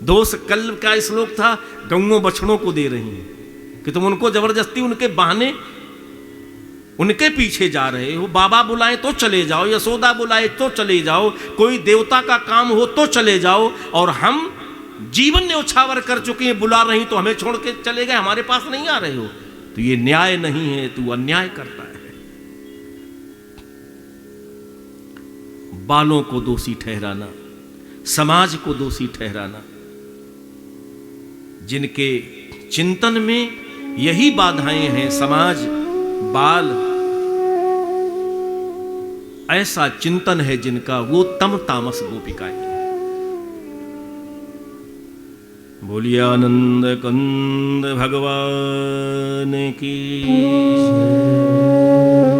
दोष कल का श्लोक था, गौओं बछड़ों को दे रही हैं कि तुम उनको जबरदस्ती उनके बहाने उनके पीछे जा रहे हो। बाबा बुलाए तो चले जाओ, यशोदा बुलाए तो चले जाओ, कोई देवता का काम हो तो चले जाओ, और हम जीवन न्योछावर कर चुके हैं, बुला रही तो हमें छोड़ के चले गए, हमारे पास नहीं आ रहे हो। तो ये न्याय नहीं है, तू अन्याय करता है। बालों को दोषी ठहराना, समाज को दोषी ठहराना, जिनके चिंतन में यही बाधाएं हैं, समाज, बाल, ऐसा चिंतन है जिनका, वो तम तामस गोपिकाएं हैं। बोलिए आनंद कंद भगवान की,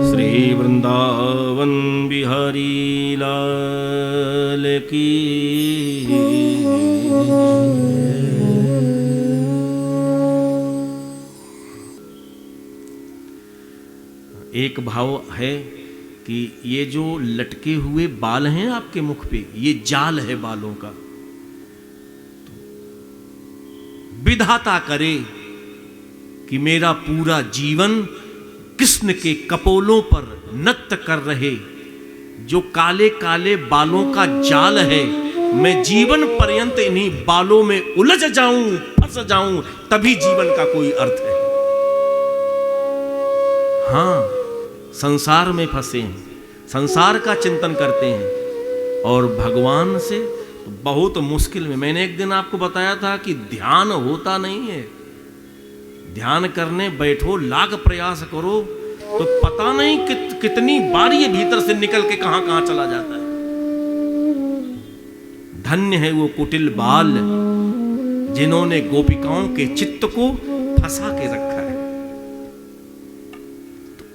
श्री वृंदावन बिहारी लाल की। एक भाव है कि ये जो लटके हुए बाल हैं आपके मुख पे, ये जाल है बालों का। विधाता करे कि मेरा पूरा जीवन कृष्ण के कपोलों पर नृत्य कर रहे जो काले काले बालों का जाल है, मैं जीवन पर्यंत इन्हीं बालों में उलझ जाऊं, फंस जाऊं, तभी जीवन का कोई अर्थ है। हाँ, संसार में फंसे हैं, संसार का चिंतन करते हैं, और भगवान से बहुत मुश्किल में। मैंने एक दिन आपको बताया था कि ध्यान होता नहीं है। ध्यान करने बैठो, लाख प्रयास करो, तो पता नहीं कितनी बार ये भीतर से निकल के कहां कहां चला जाता है। धन्य है वो कुटिल बाल जिन्होंने गोपिकाओं के चित्त को फंसा के रखा है।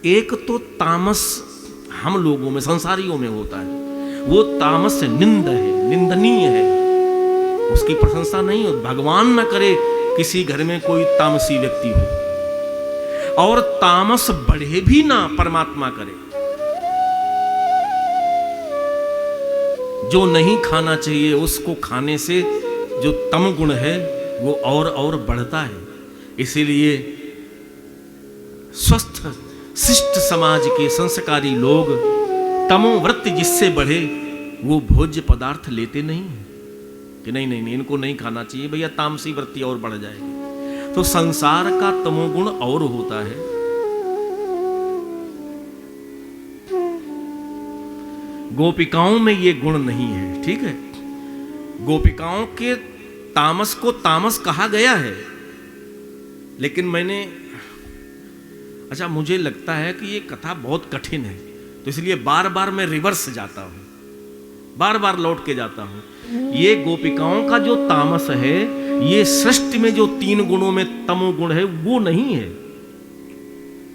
एक तो तामस हम लोगों में, संसारियों में होता है, वो तामस निंद है, निंदनीय है, उसकी प्रशंसा नहीं हो। भगवान न करे किसी घर में कोई तामसी व्यक्ति हो, और तामस बढ़े भी ना परमात्मा करे। जो नहीं खाना चाहिए उसको खाने से जो तम गुण है वो और बढ़ता है। इसीलिए स्वस्थ शिष्ट समाज के संस्कारी लोग तमोवृत्ति जिससे बढ़े वो भोज्य पदार्थ लेते नहीं कि नहीं इनको नहीं खाना चाहिए भैया, तामसी वृत्ति और बढ़ जाएगी। तो संसार का तमोगुण और होता है। गोपिकाओं में ये गुण नहीं है, ठीक है। गोपिकाओं के तामस को तामस कहा गया है, लेकिन मुझे लगता है कि ये कथा बहुत कठिन है, तो इसलिए बार बार मैं रिवर्स जाता हूं, बार बार लौट के जाता हूं। ये गोपिकाओं का जो तामस है, ये सृष्टि में जो 3 गुणों में तमोगुण है वो नहीं है।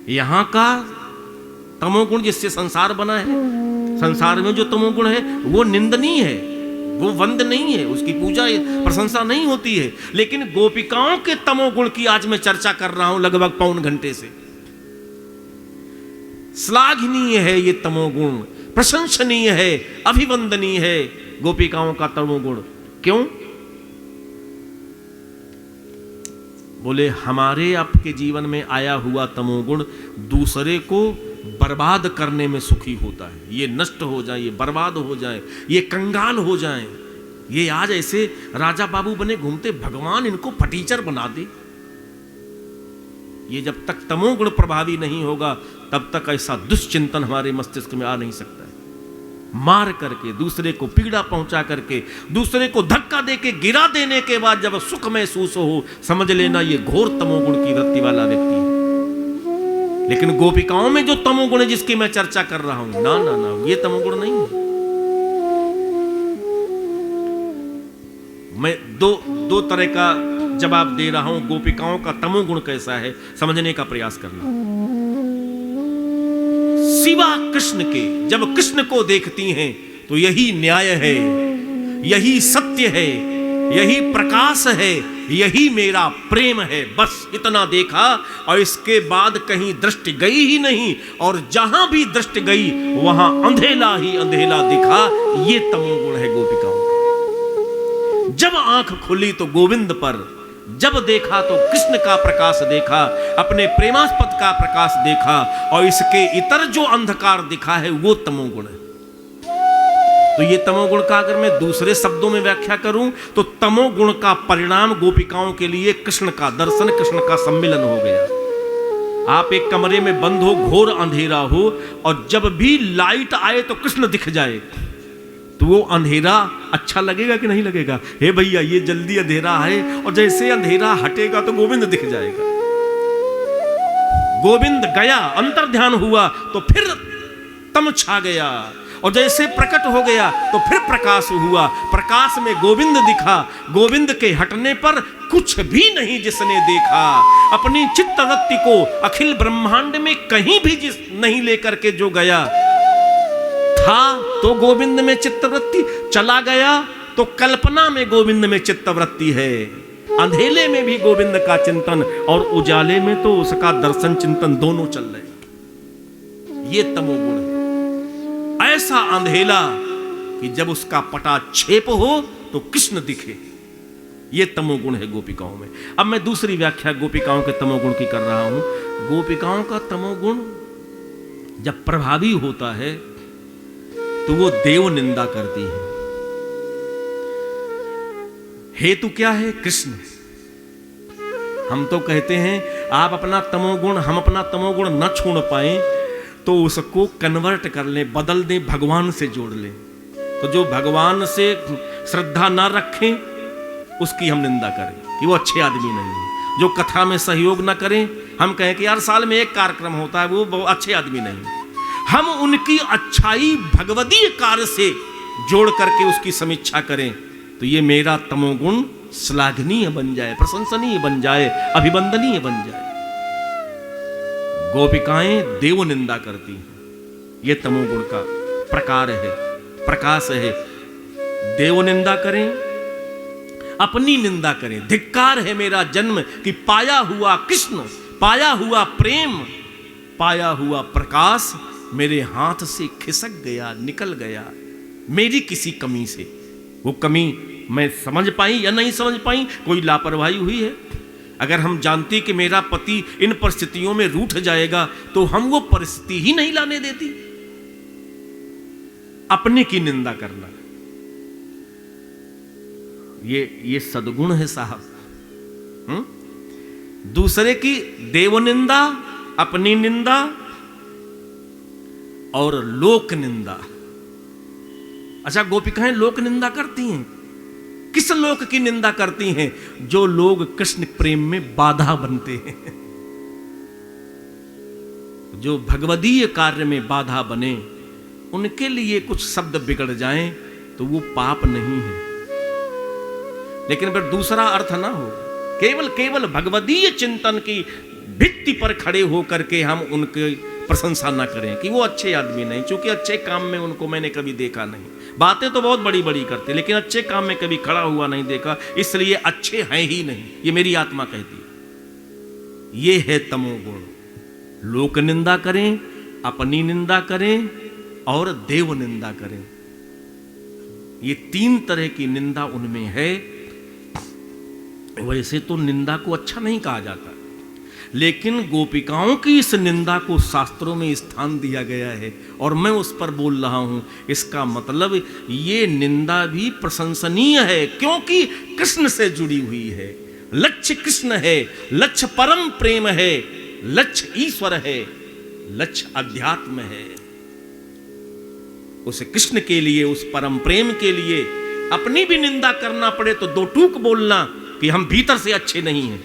यहां का तमोगुण जिससे संसार बना है, संसार में जो तमोगुण है वो निंदनीय है, वो वंद नहीं है, उसकी पूजा प्रशंसा नहीं होती है। लेकिन गोपिकाओं के तमोगुण की आज मैं चर्चा कर रहा हूं लगभग पौन घंटे से। श्लाघनीय है ये तमोगुण, प्रशंसनीय है, अभिवंदनीय है गोपिकाओं का तमोगुण। क्यों? बोले हमारे आपके जीवन में आया हुआ तमोगुण दूसरे को बर्बाद करने में सुखी होता है। ये नष्ट हो जाए, ये बर्बाद हो जाए, ये कंगाल हो जाए। ये आज ऐसे राजा बाबू बने घूमते, भगवान इनको फटीचर बना दे। ये जब तक तमोगुण प्रभावी नहीं होगा तब तक ऐसा दुष्चिंतन हमारे मस्तिष्क में आ नहीं सकता है। मार करके, दूसरे को पीड़ा पहुंचा करके, दूसरे को धक्का देके गिरा देने के बाद जब सुख महसूस हो, समझ लेना ये घोर तमोगुण की वृत्ति वाला व्यक्ति है। लेकिन गोपिकाओं में जो तमोगुण है जिसकी मैं चर्चा कर रहा हूं, ना ना ना, ये तमोगुण नहीं है। मैं दो तरह का जवाब दे रहा हूं। गोपिकाओं का तमोगुण कैसा है समझने का प्रयास करना। सिवा कृष्ण के जब कृष्ण को देखती हैं तो यही न्याय है, यही सत्य है, यही प्रकाश है, यही मेरा प्रेम है, बस इतना देखा और इसके बाद कहीं दृष्टि गई ही नहीं, और जहां भी दृष्टि गई वहां अंधेला ही अंधेला दिखा। ये तमोगुण है गोपिकाओं का। जब आंख खुली तो गोविंद पर, जब देखा तो कृष्ण का प्रकाश देखा, अपने प्रेमास्पद का प्रकाश देखा, और इसके इतर जो अंधकार दिखा है वो तमोगुण है। तो ये तमोगुण का अगर मैं दूसरे शब्दों में व्याख्या करूं तो तमोगुण का परिणाम गोपिकाओं के लिए कृष्ण का दर्शन, कृष्ण का सम्मिलन हो गया। आप एक कमरे में बंद हो, घोर अंधेरा हो, और जब भी लाइट आए तो कृष्ण दिख जाए, तो वो अंधेरा अच्छा लगेगा कि नहीं लगेगा? हे भैया ये जल्दी अंधेरा है, और जैसे अंधेरा हटेगा तो गोविंद दिख जाएगा। गोविंद गया, अंतर्ध्यान हुआ तो फिर तम छा गया, और जैसे प्रकट हो गया तो फिर प्रकाश हुआ। प्रकाश में गोविंद दिखा, गोविंद के हटने पर कुछ भी नहीं जिसने देखा। अपनी चित्तवृत्ति को अखिल ब्रह्मांड में कहीं भी जिस नहीं लेकर के जो गया था, तो गोविंद में चित्तवृत्ति, चला गया तो कल्पना में गोविंद में चित्तवृत्ति है। अंधेले में भी गोविंद का चिंतन और उजाले में तो उसका दर्शन चिंतन दोनों चल रहे। ये तमोगुण है। ऐसा अंधेला कि जब उसका पटाक्षेप हो तो कृष्ण दिखे, ये तमोगुण है गोपिकाओं में। अब मैं दूसरी व्याख्या गोपिकाओं के तमोगुण की कर रहा हूं। गोपिकाओं का तमोगुण जब प्रभावी होता है तो वो देव निंदा करती है। हेतु क्या है? कृष्ण। हम तो कहते हैं आप अपना तमोगुण, हम अपना तमोगुण न छोड़ पाए तो उसको कन्वर्ट कर लें, बदल दें, भगवान से जोड़ लें। तो जो भगवान से श्रद्धा ना रखें उसकी हम निंदा करें कि वो अच्छे आदमी नहीं है। जो कथा में सहयोग ना करें, हम कहें कि यार साल में एक कार्यक्रम होता है, वो अच्छे आदमी नहीं। हम उनकी अच्छाई भगवदीय कार्य से जोड़ करके उसकी समीक्षा करें तो ये मेरा तमोगुण श्लाघनीय बन जाए, प्रशंसनीय बन जाए, अभिवंदनीय बन जाए। गोपिकाएं देव निंदा करती हैं, ये तमोगुण का प्रकार है, प्रकाश है। देव निंदा करें, अपनी निंदा करें। धिक्कार है मेरा जन्म कि पाया हुआ कृष्ण, पाया हुआ प्रेम, पाया हुआ प्रकाश मेरे हाथ से खिसक गया, निकल गया मेरी किसी कमी से। वो कमी मैं समझ पाई या नहीं समझ पाई, कोई लापरवाही हुई है। अगर हम जानती कि मेरा पति इन परिस्थितियों में रूठ जाएगा तो हम वो परिस्थिति ही नहीं लाने देती। अपने की निंदा करना ये सद्गुण है साहब। दूसरे की देव निंदा, अपनी निंदा और लोक निंदा, अच्छा, गोपिकाएं लोक निंदा करती हैं। किस लोक की निंदा करती हैं? जो लोग कृष्ण प्रेम में बाधा बनते हैं। जो भगवदीय कार्य में बाधा बने, उनके लिए कुछ शब्द बिगड़ जाएं तो वो पाप नहीं है। लेकिन फिर दूसरा अर्थ ना हो, केवल भगवदीय चिंतन की भित्ति पर खड़े होकर के हम उनकी प्रशंसा ना करें कि वो अच्छे आदमी नहीं, क्योंकि अच्छे काम में उनको मैंने कभी देखा नहीं। बातें तो बहुत बड़ी बड़ी करते, लेकिन अच्छे काम में कभी खड़ा हुआ नहीं देखा, इसलिए अच्छे हैं ही नहीं, ये मेरी आत्मा कहती है। ये है तमोगुण। लोक निंदा करें, अपनी निंदा करें और देव निंदा करें। ये 3 तरह की निंदा उनमें है। वैसे तो निंदा को अच्छा नहीं कहा जाता, लेकिन गोपिकाओं की इस निंदा को शास्त्रों में स्थान दिया गया है और मैं उस पर बोल रहा हूं। इसका मतलब ये निंदा भी प्रशंसनीय है, क्योंकि कृष्ण से जुड़ी हुई है। लक्ष्य कृष्ण है, लक्ष्य परम प्रेम है, लक्ष्य ईश्वर है, लक्ष्य अध्यात्म है। उस कृष्ण के लिए, उस परम प्रेम के लिए अपनी भी निंदा करना पड़े तो 2 टूक बोलना कि हम भीतर से अच्छे नहीं हैं,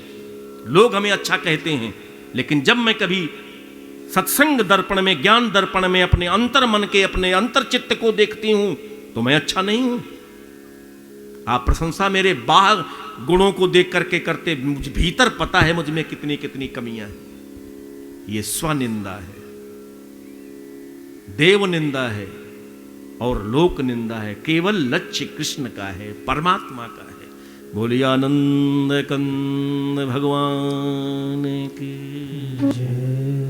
लोग हमें अच्छा कहते हैं। लेकिन जब मैं कभी सत्संग दर्पण में, ज्ञान दर्पण में अपने अंतर मन के, अपने अंतर चित्त को देखती हूं तो मैं अच्छा नहीं हूं। आप प्रशंसा मेरे बाहर गुणों को देख करके करते, मुझे भीतर पता है मुझ में कितनी कितनी कमियां हैं। ये स्वनिंदा है, देव निंदा है और लोक निंदा है। केवल लक्ष्य कृष्ण का है, परमात्मा का है। बोलिए आनंद कंद भगवान की जय।